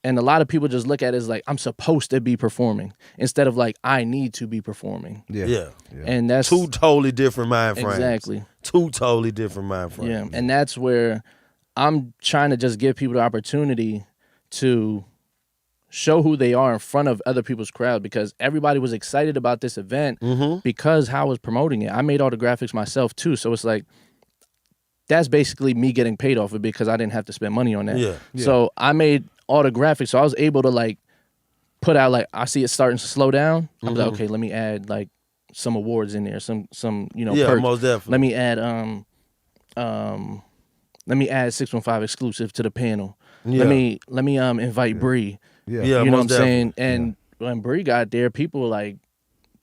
And a lot of people just look at it as like, I'm supposed to be performing instead of like, I need to be performing. Yeah. And that's two totally different mind frames. Exactly. Two totally different mind frames. Yeah. And that's where I'm trying to just give people the opportunity to show who they are in front of other people's crowd, because everybody was excited about this event because how I was promoting it. I made all the graphics myself too. So it's like, that's basically me getting paid off it because I didn't have to spend money on that. Yeah. So I made all the graphics, so I was able to like put out, like, I see it starting to slow down. I'm like, okay, let me add like some awards in there, some perks. Most definitely. Let me add 615 exclusive to the panel. Yeah. Let me invite Bree. Yeah, you know what I'm definitely. saying? And when Bree got there, people were like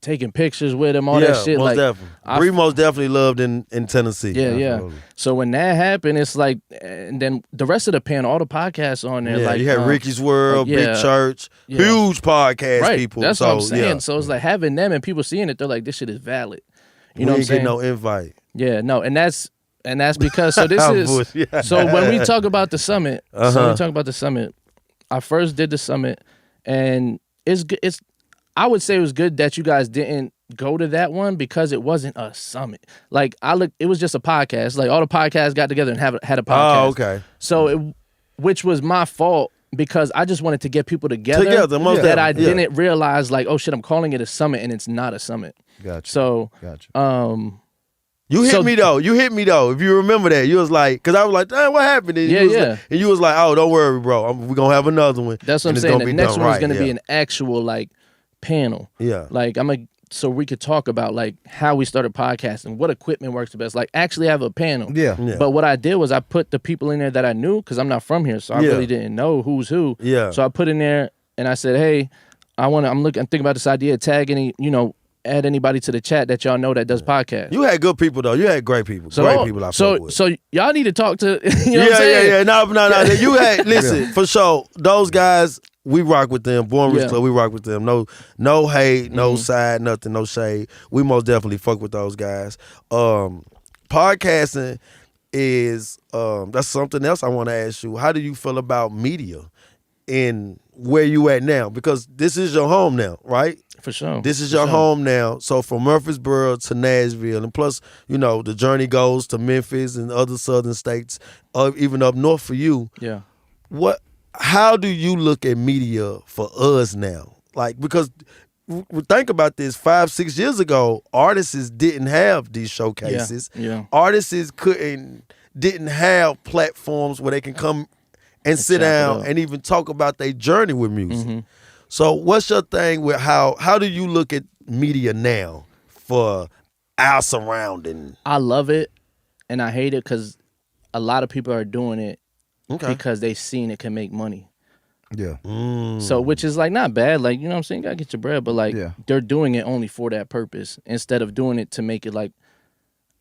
taking pictures with him, all that shit. Most like, definitely. Bree most definitely loved in Tennessee. Yeah. So when that happened, it's like, and then the rest of the panel, all the podcasts on there, like you had Ricky's World, Big Church, huge podcast people. That's what I'm saying. Yeah. So it's like having them and people seeing it, they're like, this shit is valid. You know what I'm ain't saying? getting no invite. Yeah, no, and that's because so this is so when we talk about the summit, I first did the summit, and it's I would say it was good that you guys didn't go to that one because it wasn't a summit. Like, it was just a podcast. Like, all the podcasts got together and had a podcast. Oh, okay. So which was my fault because I just wanted to get people together that I didn't realize, like, oh shit, I'm calling it a summit and it's not a summit. Gotcha. So You hit me though. If you remember that, you was like, because I was like, what happened? And and you was like, oh, don't worry, bro. We're gonna have another one. That's what I'm saying. The next one is gonna be an actual like panel. Yeah. Like, so we could talk about like how we started podcasting, what equipment works the best. Like, actually have a panel. Yeah. But what I did was I put the people in there that I knew, because I'm not from here, so I really didn't know who's who. Yeah. So I put in there and I said, hey, I'm thinking about this idea, tag any, add anybody to the chat that y'all know that does podcasts. You had good people though. You had great people. Great people I fuck with. So y'all need to talk to what I'm saying? Yeah. No. You had listen, for sure. Those guys, we rock with them. Born Rich Club, we rock with them. No hate, no side, nothing, no shade. We most definitely fuck with those guys. Podcasting is that's something else I want to ask you. How do you feel about media in where you at now? Because this is your home now, right? For sure. This is your home now. So from Murfreesboro to Nashville, and plus, the journey goes to Memphis and other southern states, even up north for you. Yeah. How do you look at media for us now? Like, because think about this, 5-6 years ago, artists didn't have these showcases. Yeah. Artists didn't have platforms where they can come and sit down and even talk about their journey with music. Mm-hmm. So what's your thing with how do you look at media now for our surrounding? I love it and I hate it because a lot of people are doing it because they seen it can make money. Yeah. So which is like not bad, like, you know what I'm saying, you gotta get your bread, but like they're doing it only for that purpose instead of doing it to make it like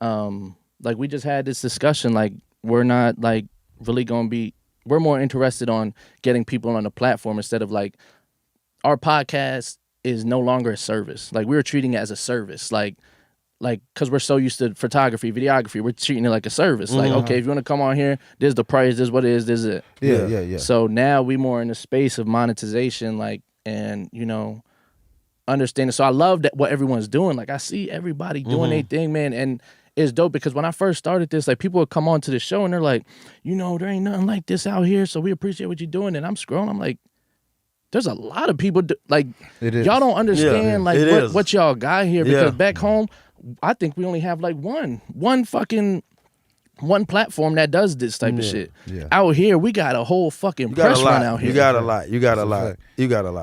we just had this discussion, like we're not like really gonna be, we're more interested on getting people on the platform instead of like, our podcast is no longer a service. Like, we were treating it as a service. Like like, because we're so used to photography, videography, we're treating it like a service. Like, okay, if you want to come on here, this is the price, this is what it is, this is it. Yeah. So now we more in the space of monetization, like, and, you know, understanding. So I love that what everyone's doing. Like, I see everybody doing their thing, man, and it's dope because when I first started this, like, people would come on to the show and they're like, you know, there ain't nothing like this out here, so we appreciate what you're doing. And I'm scrolling, I'm like, there's a lot of people, like, y'all don't understand, like, what y'all got here, because back home, I think we only have, like, one platform that does this type of shit. Yeah. Out here, we got a whole fucking press run out here. You got a lot. You got a lot.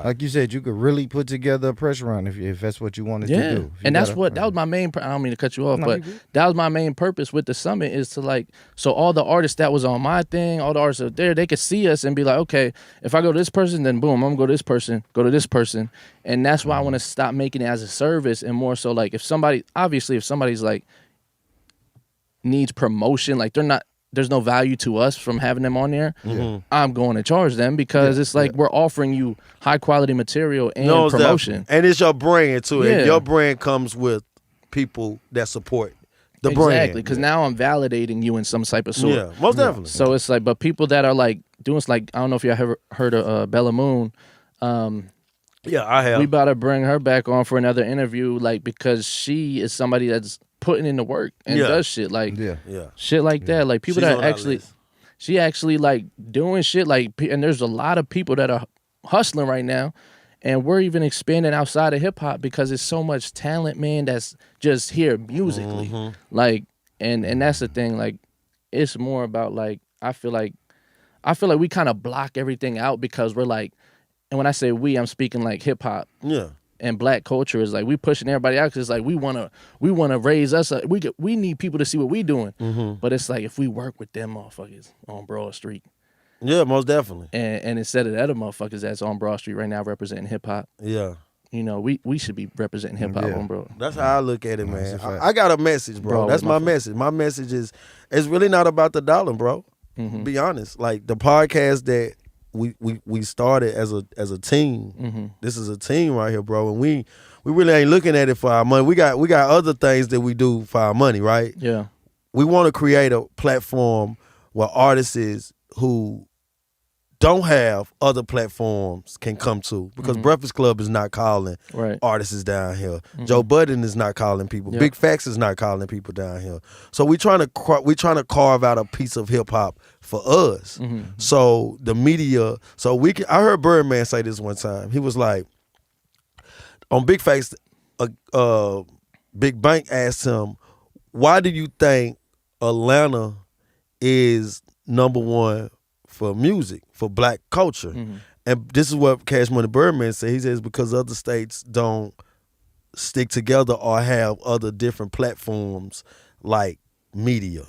Like you said, you could really put together a press run if that's what you wanted to do. And that was my main, I don't mean to cut you off, but that was my main purpose with the summit, is to, like, so all the artists that was on my thing, all the artists out there, they could see us and be like, okay, if I go to this person, then boom, I'm gonna go to this person, go to this person. And that's why I want to stop making it as a service, and more so, like, if somebody's like, needs promotion, like, there's no value to us from having them on there, I'm going to charge them, because it's like we're offering you high quality material and promotion. And it's your brand too. And your brand comes with people that support the brand. Exactly, because now I'm validating you in some type of sort. Yeah, most definitely. So it's like, but people that are like doing, like, I don't know if you ever heard of Bella Moon. Yeah, I have. We about to bring her back on for another interview, like, because she is somebody that's putting in the work and does shit like shit like that. Like, people that actually, she actually, like, doing shit, like, and there's a lot of people that are hustling right now, and we're even expanding outside of hip hop because there's so much talent, man, that's just here musically. Like, and that's the thing. Like, it's more about, like, I feel like we kind of block everything out because we're like, and when I say we, I'm speaking like hip hop. Yeah. And black culture is like, we pushing everybody out because it's like we wanna raise us up. We need people to see what we doing. But it's like, if we work with them motherfuckers on Broad Street. Yeah, most definitely. And instead of the other motherfuckers that's on Broad Street right now representing hip hop. Yeah. You know, we should be representing hip hop on Broad. That's how I look at it, man. I got a message, bro. That's my message. My message is, it's really not about the dollar, bro. Be honest. Like, the podcast that we started as a team. This is a team right here, bro, and we really ain't looking at it for our money. We got other things that we do for our money, right? Yeah. We want to create a platform where artists who don't have other platforms can come to, because Breakfast Club is not calling artists down here. Joe Budden is not calling people. Big Facts is not calling people down here. So we trying to carve out a piece of hip hop for us. So the media, I heard Birdman say this one time. He was like, on Big Facts, Big Bank asked him, why do you think Atlanta is number one for music, for black culture? And this is what Cash Money Birdman said. He says, because other states don't stick together or have other different platforms like media.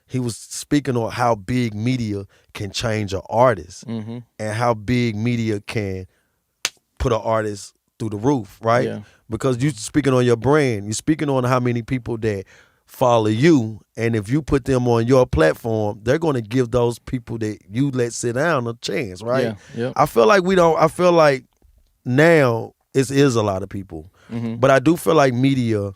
He was speaking on how big media can change an artist, and how big media can put an artist through the roof, right? Yeah. Because you speaking on your brand, you're speaking on how many people that follow you, and if you put them on your platform, they're going to give those people that you let sit down a chance, right? Yeah. I feel like now it is a lot of people, but I do feel like media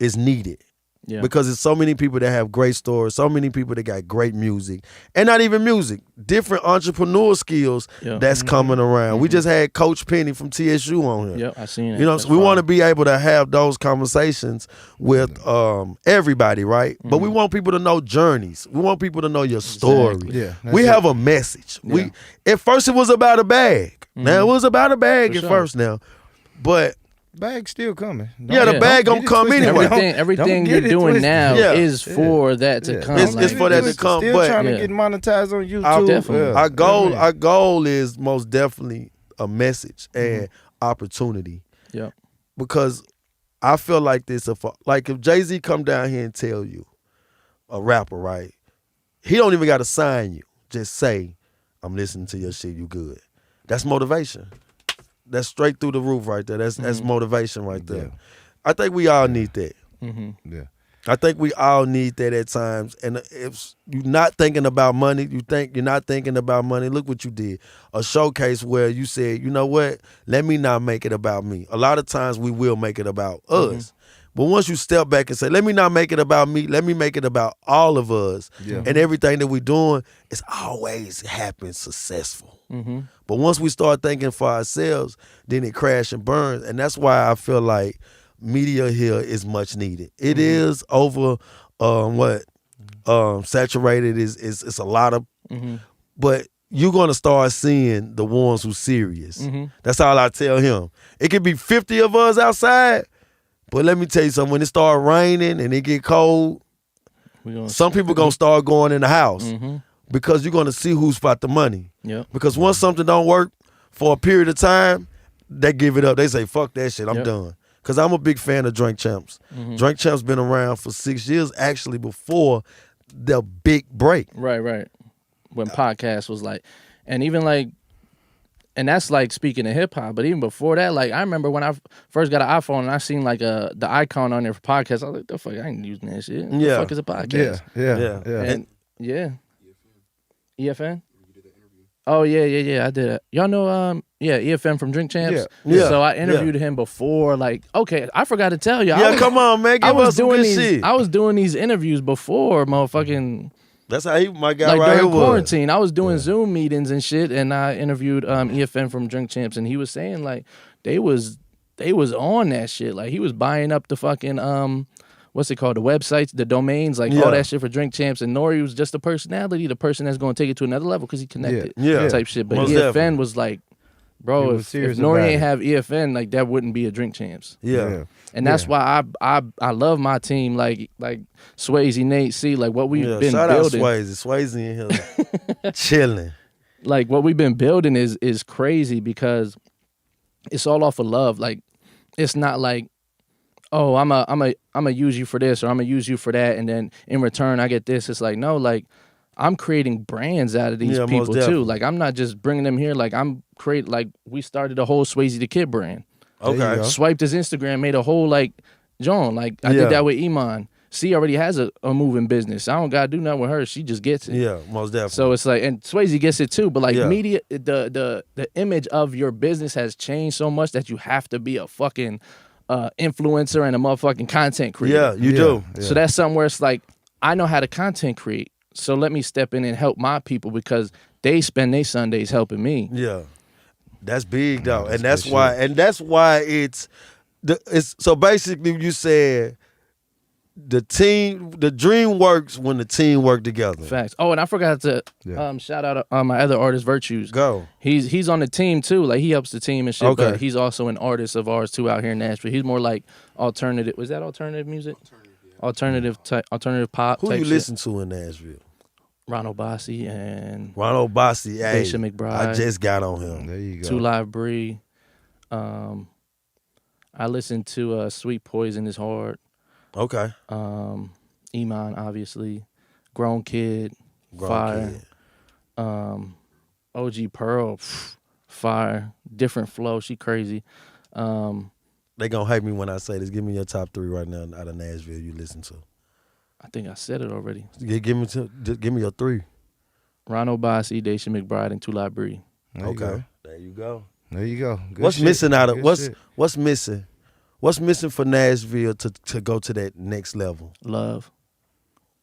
is needed. Yeah. Because there's so many people that have great stories, so many people that got great music, and not even music, different entrepreneur skills that's coming around. We just had Coach Penny from TSU on here. Yep, I seen it. You know, so we want to be able to have those conversations with everybody, right? But we want people to know journeys. We want people to know your story. Exactly. Yeah, we have a message. Yeah. At first it was about a bag. Now it was about a bag first now, but bag still coming. The bag gonna come anyway. Everything you're doing now is for that to come. It's for that to come. Still but trying to get monetized on YouTube. Our goal is most definitely a message and opportunity. Yeah. Because I feel like this, if Jay-Z come down here and tell you, a rapper, right? He don't even gotta sign you. Just say, I'm listening to your shit, you good. That's motivation. That's straight through the roof right there. That's motivation right there. Yeah. I think we all need that. Yeah. I think we all need that at times. And if you're not thinking about money, you're not thinking about money, look what you did. A showcase where you said, you know what, let me not make it about me. A lot of times we will make it about us. But once you step back and say, let me not make it about me, let me make it about all of us. Yeah. And everything that we're doing, it's always happened successful. Mm-hmm. But once we start thinking for ourselves, then it crash and burns. And that's why I feel like media here is much needed. It is over saturated. It's a lot of, but you're going to start seeing the ones who's serious. That's all I tell him. It could be 50 of us outside, but let me tell you something. When it start raining and it get cold, some people going to start going in the house because you're going to see who's got the money. Yep. Because once something don't work for a period of time, they give it up. They say, fuck that shit, I'm done. Because I'm a big fan of Drink Champs. Drink Champs been around for 6 years, actually, before the big break. Right. When podcast was like, and even like, and that's like speaking of hip hop, but even before that, like I remember when I first got an iPhone and I seen like the icon on there for podcast, I was like, the fuck, I ain't using that shit. What the fuck is a podcast? Yeah. And EFN? Oh yeah, I did it. Y'all know EFN from Drink Champs? Yeah. So I interviewed him before, like, okay, I forgot to tell you. Come on, man, give us some good shit. I was doing these interviews before, motherfucking. That's how my guy like right during here quarantine. I was doing Zoom meetings and shit, and I interviewed EFN from Drink Champs, and he was saying like they was on that shit. Like he was buying up the fucking what's it called, the websites, the domains, like all that shit for Drink Champs. And Nori was just a personality, the person that's going to take it to another level because he connected, type shit. But EFN was like, bro, if Nori ain't have EFN, like that wouldn't be a Drink Champs. Yeah. And that's why I love my team, like Swayze, Nate, C, like what we've been shout building. Out Swayze in here chilling. Like what we've been building is crazy because it's all off of love. Like it's not like, oh, I'm a use you for this or I'm gonna use you for that, and then in return I get this. It's like, no, like I'm creating brands out of these people too. Like I'm not just bringing them here. Like we started a whole Swayze the Kid brand. Okay. Swiped his Instagram, made a whole like John. Like I did that with Iman. C already has a moving business. I don't gotta do nothing with her. She just gets it. Yeah, most definitely. So it's like, and Swayze gets it too. But like media, the image of your business has changed so much that you have to be a fucking influencer and a motherfucking content creator. Yeah, you do. Yeah. So that's somewhere it's like, I know how to content create. So let me step in and help my people because they spend their Sundays helping me. Yeah. That's big though. And that's why it's so basically you said the dream works when the team work together. Facts. Oh, and I forgot to shout out my other artist, Virtues. Go. He's on the team too. Like he helps the team and shit. Okay. But he's also an artist of ours too out here in Nashville. He's more like alternative. Was that alternative music? Alternative pop. Who type you shit. listen to in Nashville? Ronald Bossy and Ronald Bossy. Hey, Daisha McBride. I just got on him. There you go. 2 Live Bree. I listened to Sweet Poison is Hard. Okay. Iman, obviously. Grown Kid. Fire. OG Pearl. Fire. Different flow. She crazy. They gonna hate me when I say this. Give me your top 3 right now out of Nashville you listen to. I think I said it already. Give me your 3. Ronald Bossy, Daisha McBride, and 2 Live Bree. Okay. There you go. There you go. Good What's shit. missing out of Good what's missing? What's missing for Nashville to go to that next level? Love.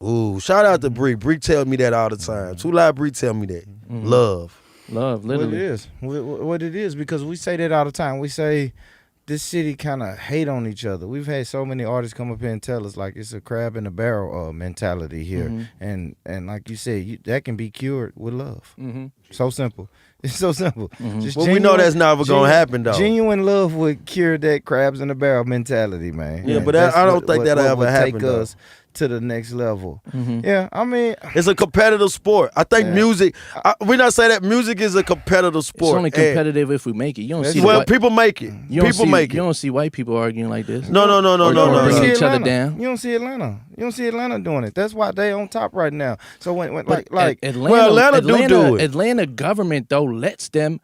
Ooh, shout out to Bree. Bree tell me that all the time. 2 Live Bree tell me that. Love, literally. What it is, because we say that all the time. We say this city kind of hate on each other. We've had so many artists come up here and tell us like it's a crab in a barrel mentality here, and like you said, that can be cured with love. So simple. It's so simple. Just well, we know that's never gonna happen though. Genuine love would cure that crabs in a barrel mentality, man. Yeah, but I don't think that'll ever happen. Take us to the next level. Yeah, I mean, it's a competitive sport. I think music. We not say that music is a competitive sport. It's only competitive if we make it. You don't see. Well, people make it. People make it. You don't see white people arguing like this. No. Bringing each other down. You don't see Atlanta. You don't see Atlanta doing it. That's why they on top right now. So when Atlanta government though lets them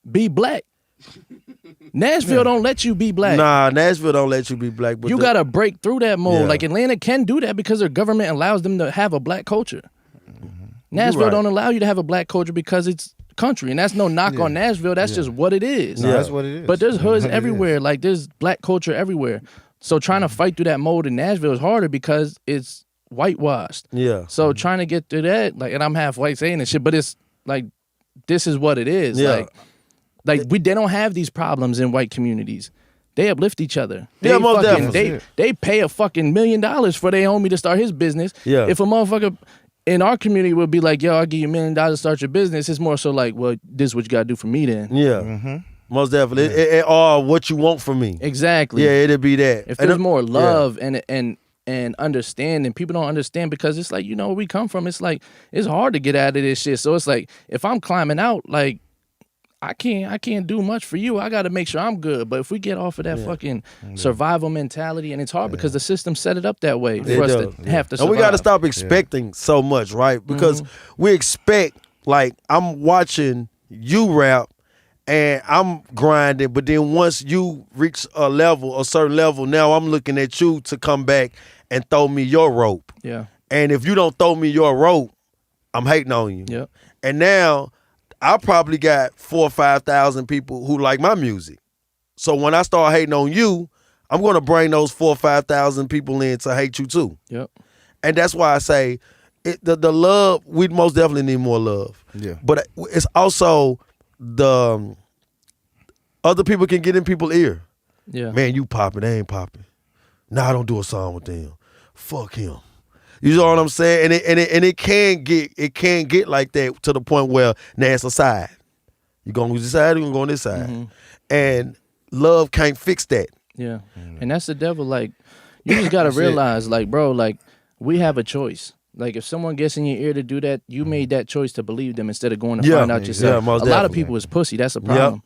be black. Nashville don't let you be black. Nah, Nashville don't let you be black. But you gotta break through that mold. Yeah. Like Atlanta can do that because their government allows them to have a black culture. Nashville don't allow you to have a black culture because it's country, and that's no knock on Nashville. That's just what it is. No, that's what it is. But there's hoods everywhere. Like there's black culture everywhere. So trying to fight through that mold in Nashville is harder because it's whitewashed. Yeah. So trying to get through that, like, and I'm half white saying this shit, but it's like, this is what it is. Yeah. Like they don't have these problems in white communities. They uplift each other. Yeah, most definitely. They pay a fucking $1 million for their homie to start his business. Yeah. If a motherfucker in our community would be like, yo, I'll give you $1 million to start your business, it's more so like, well, this is what you gotta do for me then. Yeah. Most definitely. Or what you want from me. Exactly. Yeah, it'd be that. If there's more love and understanding, people don't understand because it's like, you know where we come from. It's like, it's hard to get out of this shit. So it's like, if I'm climbing out, like, I can't do much for you. I got to make sure I'm good. But if we get off of that fucking survival mentality, and it's hard because the system set it up that way for us to have to survive. And we got to stop expecting so much, right? Because we expect, like, I'm watching you rap and I'm grinding, but then once you reach a certain level, now I'm looking at you to come back and throw me your rope. Yeah. And if you don't throw me your rope, I'm hating on you. Yep. And now I probably got 4,000 or 5,000 people who like my music. So when I start hating on you, I'm gonna bring those 4,000 or 5,000 people in to hate you too. Yep. And that's why I say the love. We most definitely need more love. Yeah. But it's also the other people can get in people's ear. Yeah. Man, you popping, they ain't popping. Nah, I don't do a song with them. Fuck him. You know what I'm saying? And it can get like that to the point where now it's a side. You gonna lose this side, you gonna go on this side. And love can't fix that. Yeah. And that's the devil. Like, you just gotta realize, like, bro, like, we have a choice. Like, if someone gets in your ear to do that, you made that choice to believe them instead of going to find out yourself. Yeah, a lot of people is pussy. That's a problem.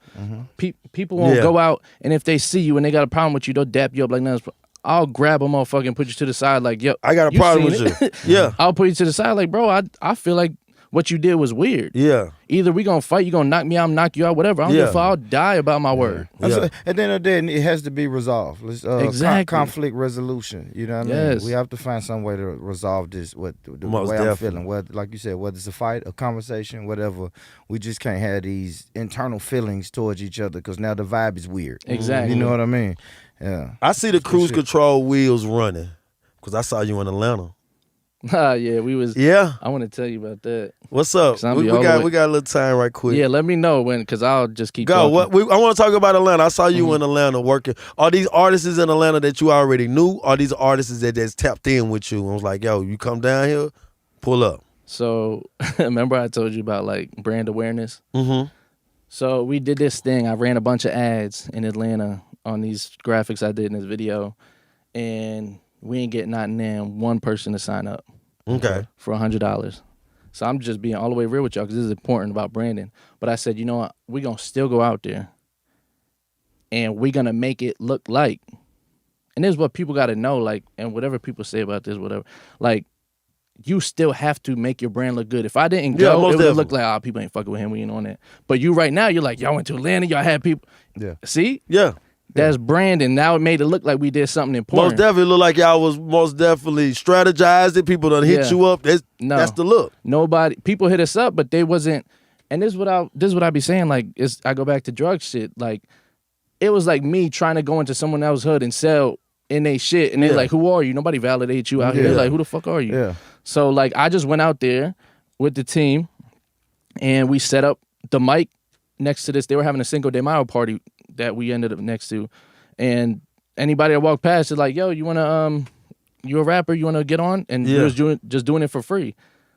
People won't go out, and if they see you and they got a problem with you, they'll dap you up like nothing. I'll grab a motherfucker and put you to the side like, yo, I got a problem with you. Yeah. I'll put you to the side like, bro, I feel like what you did was weird. Yeah. Either we gonna fight, you gonna knock me out, knock you out, whatever. I don't give a fuck. I'll die about my word. Yeah. At the end of the day, it has to be resolved. Exactly. Conflict resolution. You know what I mean? We have to find some way to resolve this. The way I'm feeling. Whether, like you said, whether it's a fight, a conversation, whatever. We just can't have these internal feelings towards each other because now the vibe is weird. Exactly. You know what I mean? Yeah. I see the cruise control wheels running because I saw you in Atlanta. Yeah, we was. Yeah. I want to tell you about that. What's up? We got a little time right quick. Yeah, let me know when, because I'll just keep going. Talking. I want to talk about Atlanta. I saw you in Atlanta working. Are these artists in Atlanta that you already knew? Or are these artists that's tapped in with you and was like, yo, you come down here, pull up? So, remember I told you about, like, brand awareness? Mm-hmm. So we did this thing. I ran a bunch of ads in Atlanta on these graphics I did in this video, and we ain't getting not in one person to sign up. Okay. For $100. So I'm just being all the way real with y'all because this is important about branding. But I said, you know what? We're going to still go out there, and we're going to make it look like, and this is what people got to know, like, and whatever people say about this, whatever, like, you still have to make your brand look good. If I didn't go, it would look like, oh, people ain't fucking with him. We ain't on that. But you right now, you're like, y'all went to Atlanta. Y'all had people. Yeah. See? Yeah. That's branding. Now it made it look like we did something important. Most definitely look like y'all was most definitely strategized it. People done hit you up. That's the look. Nobody. People hit us up, but they wasn't. And this is what I be saying. Like, I go back to drug shit. Like, it was like me trying to go into someone else's hood and sell in they shit, and they're like, "Who are you?" Nobody validates you out here. Like, who the fuck are you? Yeah. So like, I just went out there with the team, and we set up the mic next to this. They were having a Cinco de Mayo party that we ended up next to, and anybody that walked past is like, "Yo, you wanna you a rapper? You wanna get on?" And we was just doing it for free,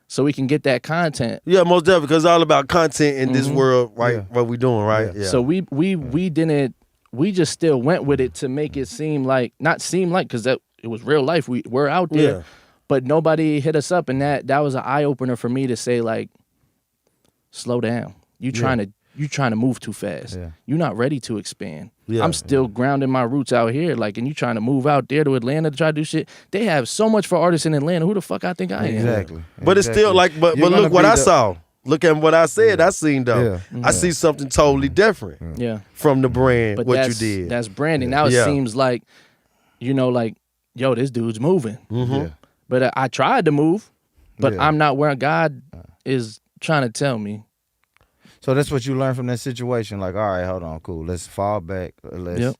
so we can get that content. Yeah, most definitely, because it's all about content in this world, right? Yeah. What we doing, right? Yeah. So we didn't. We just still went with it to make it seem like, not seem like, because that it was real life. We're out there, but nobody hit us up, and that was an eye opener for me to say, like, slow down. You trying to move too fast. Yeah. You're not ready to expand. Yeah. I'm still grounding my roots out here, like, and you trying to move out there to Atlanta to try to do shit. They have so much for artists in Atlanta. Who the fuck I think I am? Exactly. But it's still like, but look what I saw. Look at what I said. I seen though. Yeah. I see something totally different. Yeah. From the brand, but what you did. That's branding. Now it seems like, you know, like, yo, this dude's moving. Mm-hmm. Yeah. But I tried to move, but I'm not where God is trying to tell me. So that's what you learned from that situation. Like, all right, hold on, cool. Let's fall back. Let's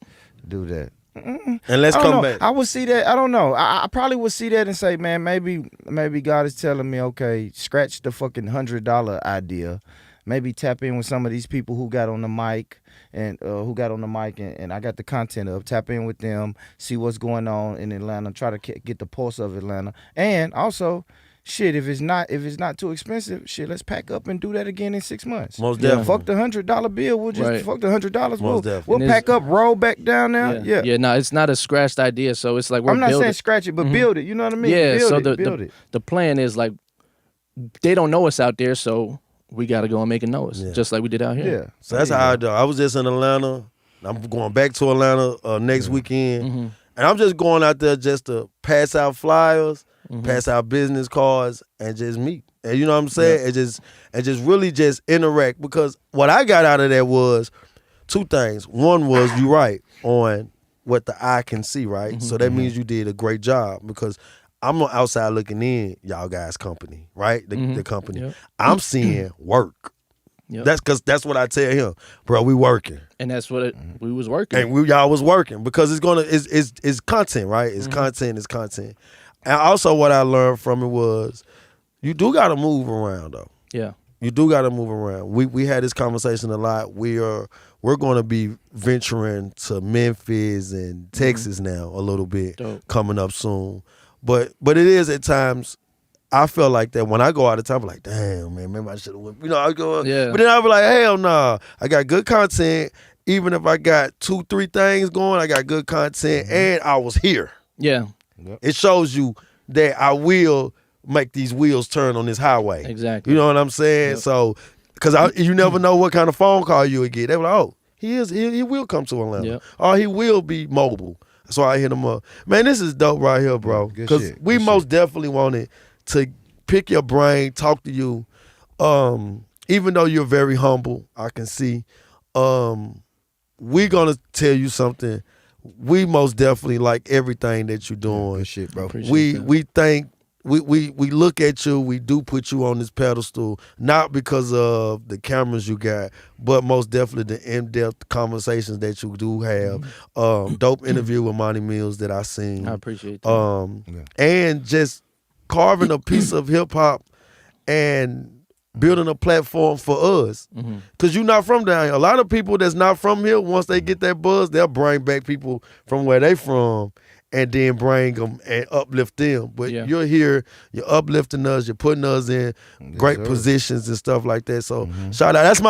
do that. And let's come back. I would see that. I don't know. I probably would see that and say, man, maybe God is telling me, okay, scratch the fucking $100 idea. Maybe tap in with some of these people who got on the mic and and I got the content up. Tap in with them, see what's going on in Atlanta. Try to get the pulse of Atlanta, and also. Shit, if it's not too expensive, shit, let's pack up and do that again in 6 months. Most definitely. Fuck the $100 bill. We'll just fuck the $100. We'll and pack up, roll back down there. Yeah. No, it's not a scratched idea. So it's like I'm not saying scratch it, but build it. You know what I mean? Yeah. Build it. The plan is like they don't know us out there, so we got to go and make it know us, just like we did out here. Yeah. So that's how I do. I was just in Atlanta. I'm going back to Atlanta next weekend, and I'm just going out there just to pass out flyers. Pass out business cards and just meet. And you know what I'm saying? And just really just interact, because what I got out of that was two things. One was you right on what the eye can see, right? So that means you did a great job, because I'm on outside looking in y'all guys' company, right? The company. Yep. I'm seeing work. Yep. That's what I tell him, bro. We working, and that's what we was working, and y'all was working, because it's content, right? It's content. And also what I learned from it was you do got to move around, though. Yeah. You do got to move around. We had this conversation a lot. We're going to be venturing to Memphis and Texas now a little bit. Coming up soon. But it is at times, I feel like that when I go out of town, I'm like, damn, man, maybe I should have went. You know, I go. Yeah. But then I'll be like, hell nah. I got good content. Even if I got 2-3 things going, I got good content, and I was here. Yeah. Yep. It shows you that I will make these wheels turn on this highway. Exactly. You know what I'm saying? Yep. So, because you never know what kind of phone call you would get. They were like, oh, he will come to Atlanta. Yep. Or he will be mobile. So I hit him up. Man, this is dope right here, bro. Because we most definitely wanted to pick your brain, talk to you. Even though you're very humble, I can see. We're going to tell you something. We most definitely like everything that you're doing. Good shit, bro. We think we look at you. We do put you on this pedestal, not because of the cameras you got, but most definitely the in-depth conversations that you do have. Dope interview with Monty Mills that I seen. I appreciate that. And just carving a piece of hip hop and building a platform for us. Because you're not from down here. A lot of people that's not from here, once they get that buzz, they'll bring back people from where they from and then bring them and uplift them. But you're here, you're uplifting us, you're putting us in great positions and stuff like that. So shout out. That's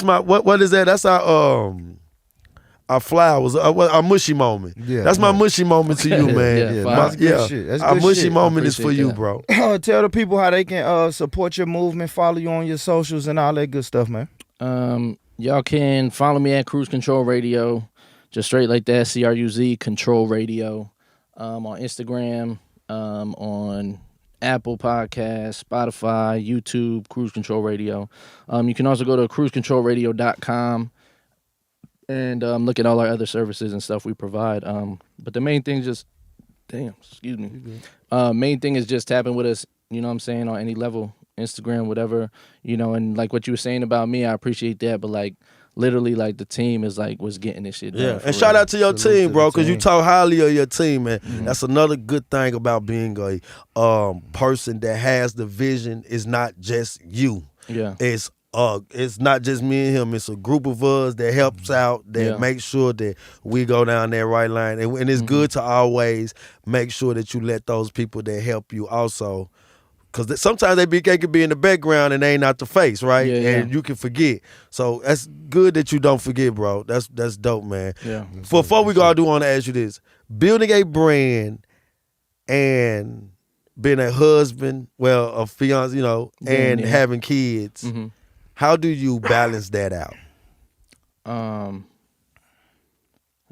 my what is that? That's our flowers, our mushy moment. Yeah, that's my mushy moment to you, man. That's good shit. That's our mushy moment is for you, bro. Tell the people how they can support your movement, follow you on your socials and all that good stuff, man. Y'all can follow me at Cruise Control Radio, just straight like that, CRUZ Control Radio, on Instagram, on Apple Podcasts, Spotify, YouTube, Cruise Control Radio. You can also go to cruisecontrolradio.com. and look at all our other services and stuff we provide. But the main thing is just, main thing is just tapping with us, you know what I'm saying, on any level, Instagram, whatever, you know, and like what you were saying about me, I appreciate that, but like, literally, like, the team was getting this shit done. Yeah, and shout out to your team, bro, because you talk highly of your team, man. That's another good thing about being a person that has the vision. Is not just you. Yeah. It's not just me and him. It's a group of us that helps out, that makes sure that we go down that right line. And it's good to always make sure that you let those people that help you also, because sometimes they can be in the background and they ain't out the face, right? And you can forget. So that's good that you don't forget, bro. That's dope, man. Yeah. Before we go, I do want to ask you this. Building a brand and being a husband, a fiance, you know, and having kids, how do you balance that out?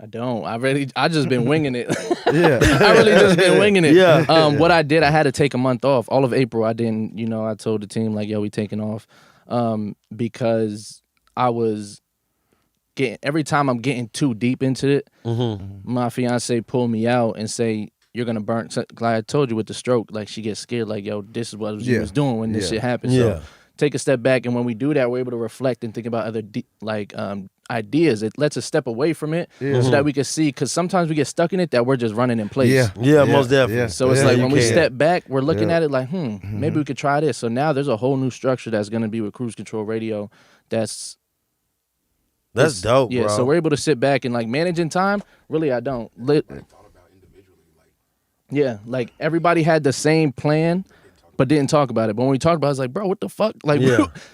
I don't. I just been winging it. I really just been winging it. Yeah. What I did, I had to take a month off. All of April, I didn't. You know, I told the team like, "Yo, we taking off," because I was every time I'm getting too deep into it, my fiance pull me out and say, "You're gonna burn." Like I told you with the stroke, like she gets scared. Like, "Yo, this is what you was doing when this shit happened." So take a step back, and when we do that, we're able to reflect and think about other ideas. It lets us step away from it so that we can see, because sometimes we get stuck in it that we're just running in place. Yeah, most definitely. Yeah. So it's like when we step back, we're looking at it like, maybe we could try this. So now there's a whole new structure that's going to be with Cruise Control Radio. That's dope, yeah, bro. so we're able to sit back and like managing time. Really, I don't. Yeah, like everybody had the same plan, but didn't talk about it. But when we talked about it, it's like, bro, what the fuck? Like,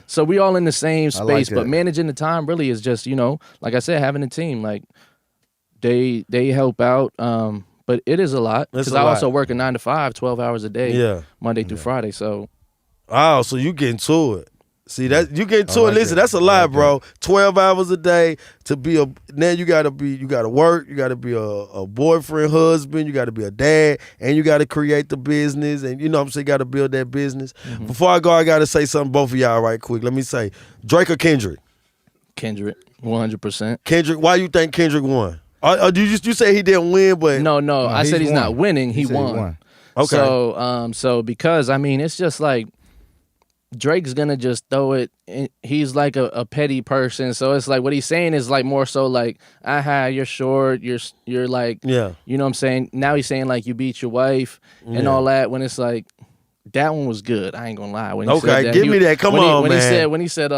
so we all in the same space, but managing the time really is just, like I said, having a team. Like they help out, but it is a lot because I also work a 9 to 5, 12 hours a day, Monday through Friday. So, so you getting to it. See that you get to it. Listen, that's a lot, bro. 12 hours a day to be now you gotta work, you gotta be a boyfriend, husband, you gotta be a dad, and you gotta create the business, and you know what I'm saying, you gotta build that business. Before I go, I gotta say something both of y'all right quick. Let me say, Drake or Kendrick? Kendrick, 100%. Kendrick, why you think Kendrick won? Or you say he didn't win, but no, I said he's not winning. He won. Okay. So because it's just like Drake's gonna just throw it. He's like a petty person, so it's like what he's saying is like more so like, you're short, you're like, you know what I'm saying. Now he's saying like you beat your wife and all that. When it's like that one was good. I ain't gonna lie. When he said that, give me that. Come on, man. When he said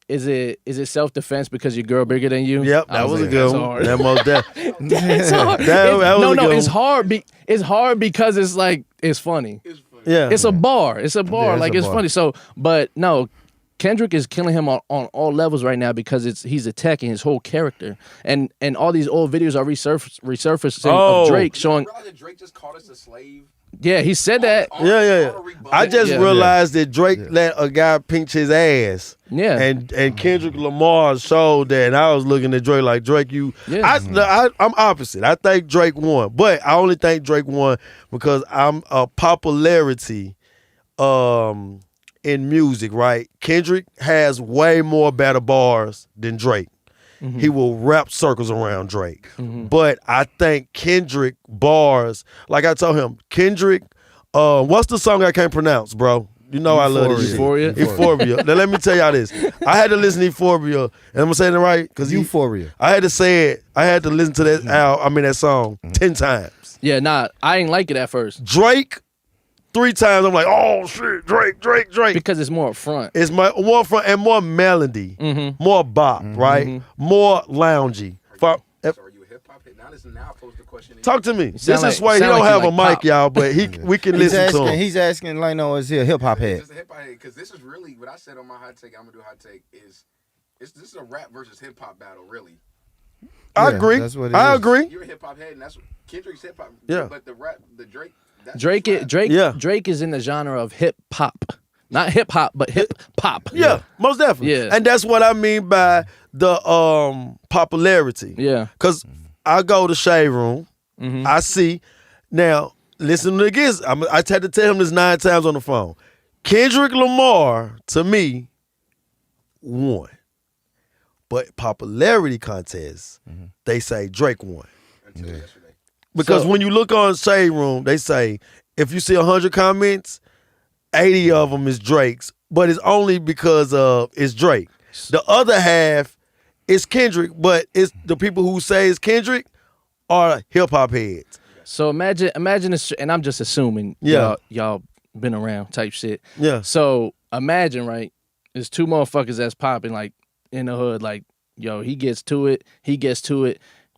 is it self defense because your girl bigger than you? Yep, that was a good one. That most definitely. That's hard. It's hard. It's hard because it's like it's funny. Yeah, it's a bar. It's a bar. Like it's funny. So, but no, Kendrick is killing him on all levels right now because he's attacking his whole character, and all these old videos are resurfacing of Drake showing. You realize that Drake just called us a slave? Yeah, he said that. I just realized that Drake let a guy pinch his ass. Yeah. And Kendrick Lamar showed that, and I was looking at Drake like, Drake, I'm opposite. I think Drake won, but I only think Drake won because I'm a popularity in music, right? Kendrick has way more better bars than Drake. He will wrap circles around Drake. But I think Kendrick bars, like I told him, Kendrick, what's the song I can't pronounce, bro? You know I love this shit. Euphoria. Now let me tell y'all this. I had to listen to Euphoria, and I'm gonna say it right, because Euphoria. I had to say it. I had to listen to that song 10 times. Yeah, I ain't like it at first. Drake, 3 times, I'm like, oh shit, Drake. Because it's more upfront. It's more upfront and more melody, more bop, right? More loungy. So are you a hip hop head? Now I pose the question. Talk to me. This is why he don't have a mic, y'all, but we can listen to him. He's asking, like, no, is he a hip hop head? Just a hip hop head, because this is really what I said on my hot take. I'm gonna do a hot take. This is a rap versus hip hop battle, really. I agree. That's what I agree. You're a hip hop head, and that's what Kendrick's hip hop. Yeah. But the Drake. Drake is in the genre of hip hop. Not hip hop, but hip pop. Yeah, most definitely. Yeah. And that's what I mean by the popularity. Yeah. Because I go to Shade Room, I see. Now, listen to this. I had to tell him this 9 times on the phone. Kendrick Lamar, to me, won. But popularity contest, they say Drake won. Until yesterday. Because when you look on Shade Room, they say if you see 100 comments, 80 of them is Drake's, but it's only because it's Drake. The other half is Kendrick, but it's the people who say it's Kendrick are hip hop heads. So imagine this, and I'm just assuming y'all been around type shit. Yeah. So imagine, right, there's 2 motherfuckers that's popping like in the hood, like, yo, he gets to it,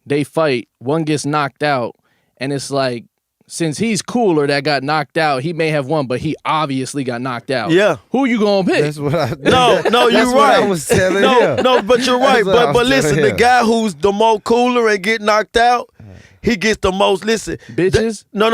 they fight, one gets knocked out, and it's like, since he's cooler that got knocked out, he may have won, but he obviously got knocked out. Yeah. Who you gonna pick? That's what I No, you're right. What I was telling him. No, but you're right. But listen, the guy who's the most cooler and get knocked out, he gets the most, bitches? No.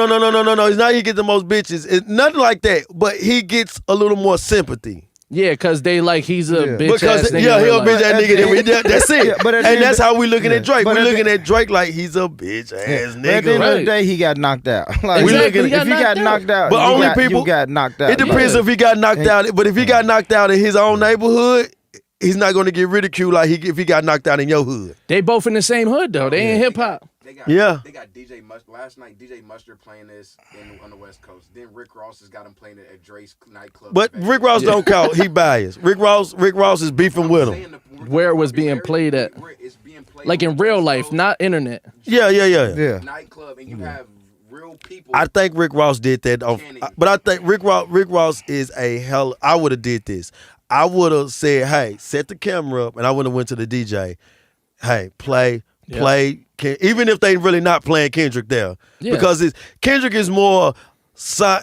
He's not he gets the most bitches. It's nothing like that. But he gets a little more sympathy. Yeah, because they like he's a bitch because ass nigga. he'll bitch ass nigga. That's it. Yeah, but and that's how we looking at Drake. We're looking at Drake like he's a bitch ass nigga. But at the end of the day, he got knocked out. Like, exactly. if he got knocked out, but only people got knocked out. It depends if he got knocked out. But if he got knocked out in his own neighborhood, he's not going to get ridiculed like if he got knocked out in your hood. They both in the same hood though. They ain't hip hop. They got DJ Mustard last night. DJ Mustard playing this on the West Coast. Then Rick Ross has got him playing it at Drake's nightclub. But Rick Ross don't count. He biased. Rick Ross is beefing with him. Where it was being played at, like in real life, not internet. Yeah. Nightclub, and you have real people. I think Rick Ross did that, but I think Rick Ross is a hell. I would have did this. I would have said, "Hey, set the camera up," and I would have went to the DJ. Hey, play. Even if they really not playing Kendrick there, because Kendrick is more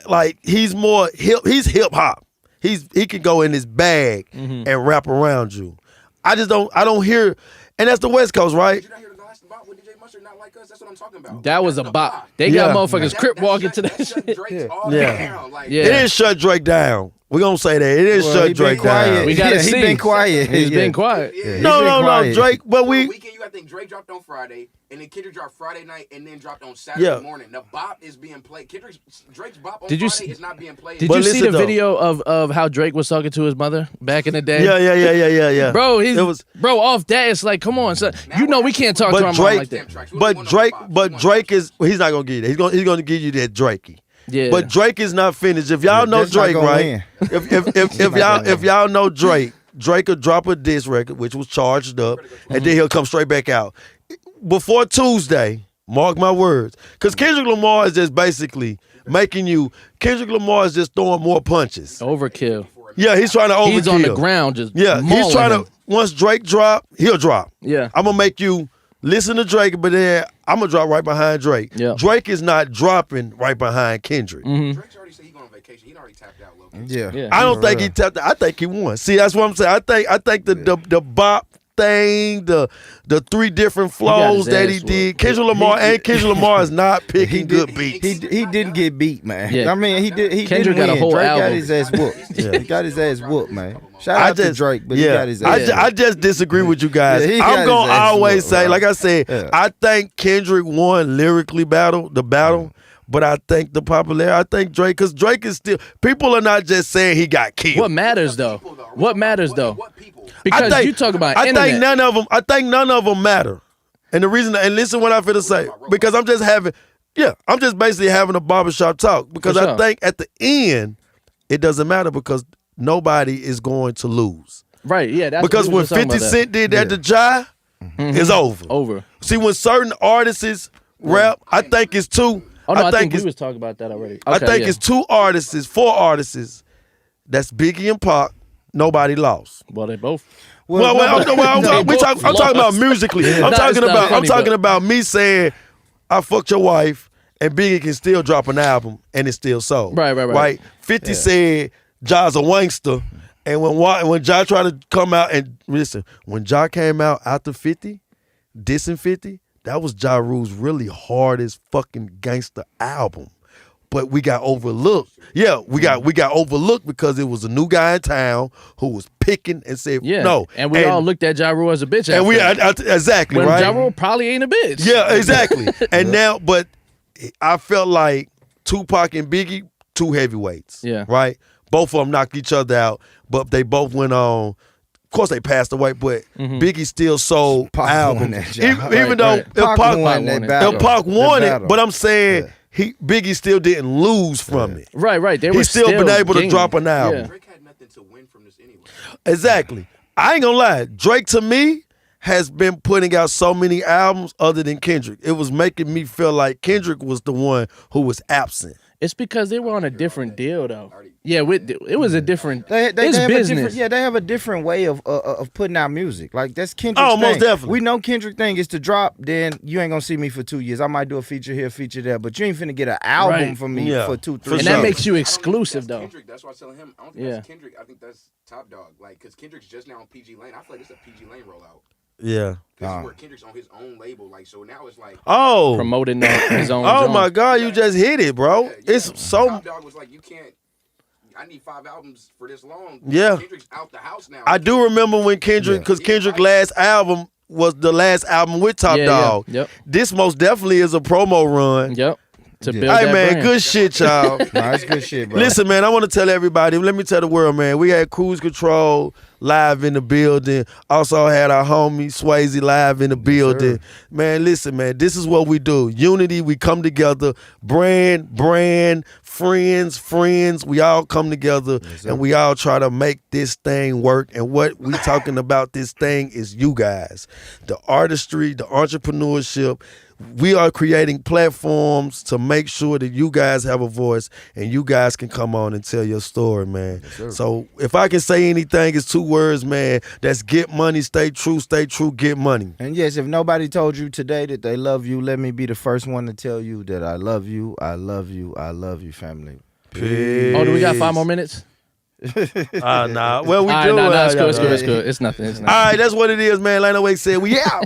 like he's more hip. He's hip hop. He can go in his bag and rap around you. I don't hear, and that's the West Coast, right? Did you not hear the last bop with DJ Mustard? Not like us. That's what I'm talking about. That was a bop. They got motherfuckers crip walking to that shit. It didn't shut Drake down. We're going to say that. It didn't shut Drake down. We got to see. He's been quiet. He's been quiet. No, Drake. But weekend, I think Drake dropped on Friday, and then Kendrick dropped Friday night, and then dropped on Saturday morning. The bop is being played. Drake's bop on Friday is not being played. Did you see the video of how Drake was talking to his mother back in the day? Yeah. Bro, off that, it's like, come on, son. You know we can't talk to our mom like that. But Drake is, he's not going to give you that. He's going to give you that Drakey. Yeah. But Drake is not finished. If y'all know Drake, right? If y'all know Drake will drop a diss record, which was charged up, and then he'll come straight back out. Before Tuesday, mark my words. Because Kendrick Lamar is just basically Kendrick Lamar is just throwing more punches. Overkill. Yeah, he's trying to overkill. He's on the ground just he's trying to, once Drake drop, he'll drop. Yeah. I'm going to make you listen to Drake, but then I'm going to drop right behind Drake. Yeah. Drake is not dropping right behind Kendrick. Drake's already said he's going on vacation. He already tapped out, low. Yeah. I don't think he tapped out. I think he won. See, that's what I'm saying. I think the bop thing, the three different flows that he did. Kendrick Lamar is not picking good beats. He didn't get beat, man. Yeah. I mean, he Kendrick didn't got win. a whole Drake album. got his ass whooped. He got his ass whooped, man. Shout out to Drake, but he got his ass whooped. I just disagree with you guys. I'm going to always say, like I said, I think Kendrick won lyrically the battle. But I think the popularity, I think Drake, because Drake is still, people are not just saying he got killed. What matters though? What matters though? Because you talk about internet. I think none of them matter. And the reason, and listen what I'm finna say, because I'm just basically having a barbershop talk. Because I think at the end, it doesn't matter because nobody is going to lose. Right, yeah. That's because when 50 Cent did that to Jai, it's over. See, when certain artists rap, I think it's two. Oh, no, I think we was talking about that already. Okay, I think it's four artists. That's Biggie and Pac. Nobody lost. Well, they both. I'm talking about musically. I'm talking about me saying I fucked your wife, and Biggie can still drop an album and it's still sold. Right. 50 said Ja's a wankster, and when Ja tried to come out and listen, when Ja came out after 50, dissing 50. That was Ja Rule's really hardest fucking gangster album. But we got overlooked. Yeah, we got overlooked because it was a new guy in town who was picking and said no. And we all looked at Ja Rule as a bitch. And exactly, when right? Ja Rule probably ain't a bitch. Yeah, exactly. And now, but I felt like Tupac and Biggie, two heavyweights. Yeah. Right? Both of them knocked each other out, but they both went on. Of course, they passed away, but Biggie still sold albums. Even though Pac won it, but I'm saying Biggie still didn't lose from it. Right. He's still been able to drop an album. Drake had nothing to win from this anyway. Exactly. I ain't gonna lie. Drake, to me, has been putting out so many albums other than Kendrick. It was making me feel like Kendrick was the one who was absent. It's because they were on a different deal, though. Yeah, it was a different. They business. They have a different way of putting out music. Like that's Kendrick's thing. Most definitely. We know Kendrick thing is to drop. Then you ain't gonna see me for 2 years. I might do a feature here, feature there, but you ain't finna get an album from me for 2-3 years. And that makes you exclusive, though. Kendrick, that's why I was telling him. I don't think that's Kendrick. I think that's Top Dog. Like, because Kendrick's just now on PG Lane. I feel like it's a PG Lane rollout. Yeah. This is where Kendrick's on his own label. Like, so now it's like promoting his own. Oh my God, you just hit it, bro. Yeah. It's so. Top Dog was like, you can't. I need 5 albums for this long. Yeah. Kendrick's out the house now. I do remember when Kendrick, because Kendrick's last album was the last album with Top Dog. Yep. This most definitely is a promo run. Yep. to build that man, brand. good shit, y'all. Nah, it's good shit, bro. Listen, man, I want to tell everybody, let me tell the world, man, we had Cruise Control live in the building. Also had our homie Swayze live in the building. Man, listen, man, this is what we do. Unity, we come together. Brand, friends, we all come together and we all try to make this thing work. And what we talking about this thing is you guys. The artistry, the entrepreneurship. We are creating platforms to make sure that you guys have a voice and you guys can come on and tell your story, man. Yes, so if I can say anything, it's 2 words, man. That's get money, stay true, get money. And yes, if nobody told you today that they love you, let me be the first one to tell you that I love you, family. Peace. Oh, do we got 5 more minutes? Nah. Well, we do. Nah, it's cool. It's nothing. All right, that's what it is, man. Like I always said, we out.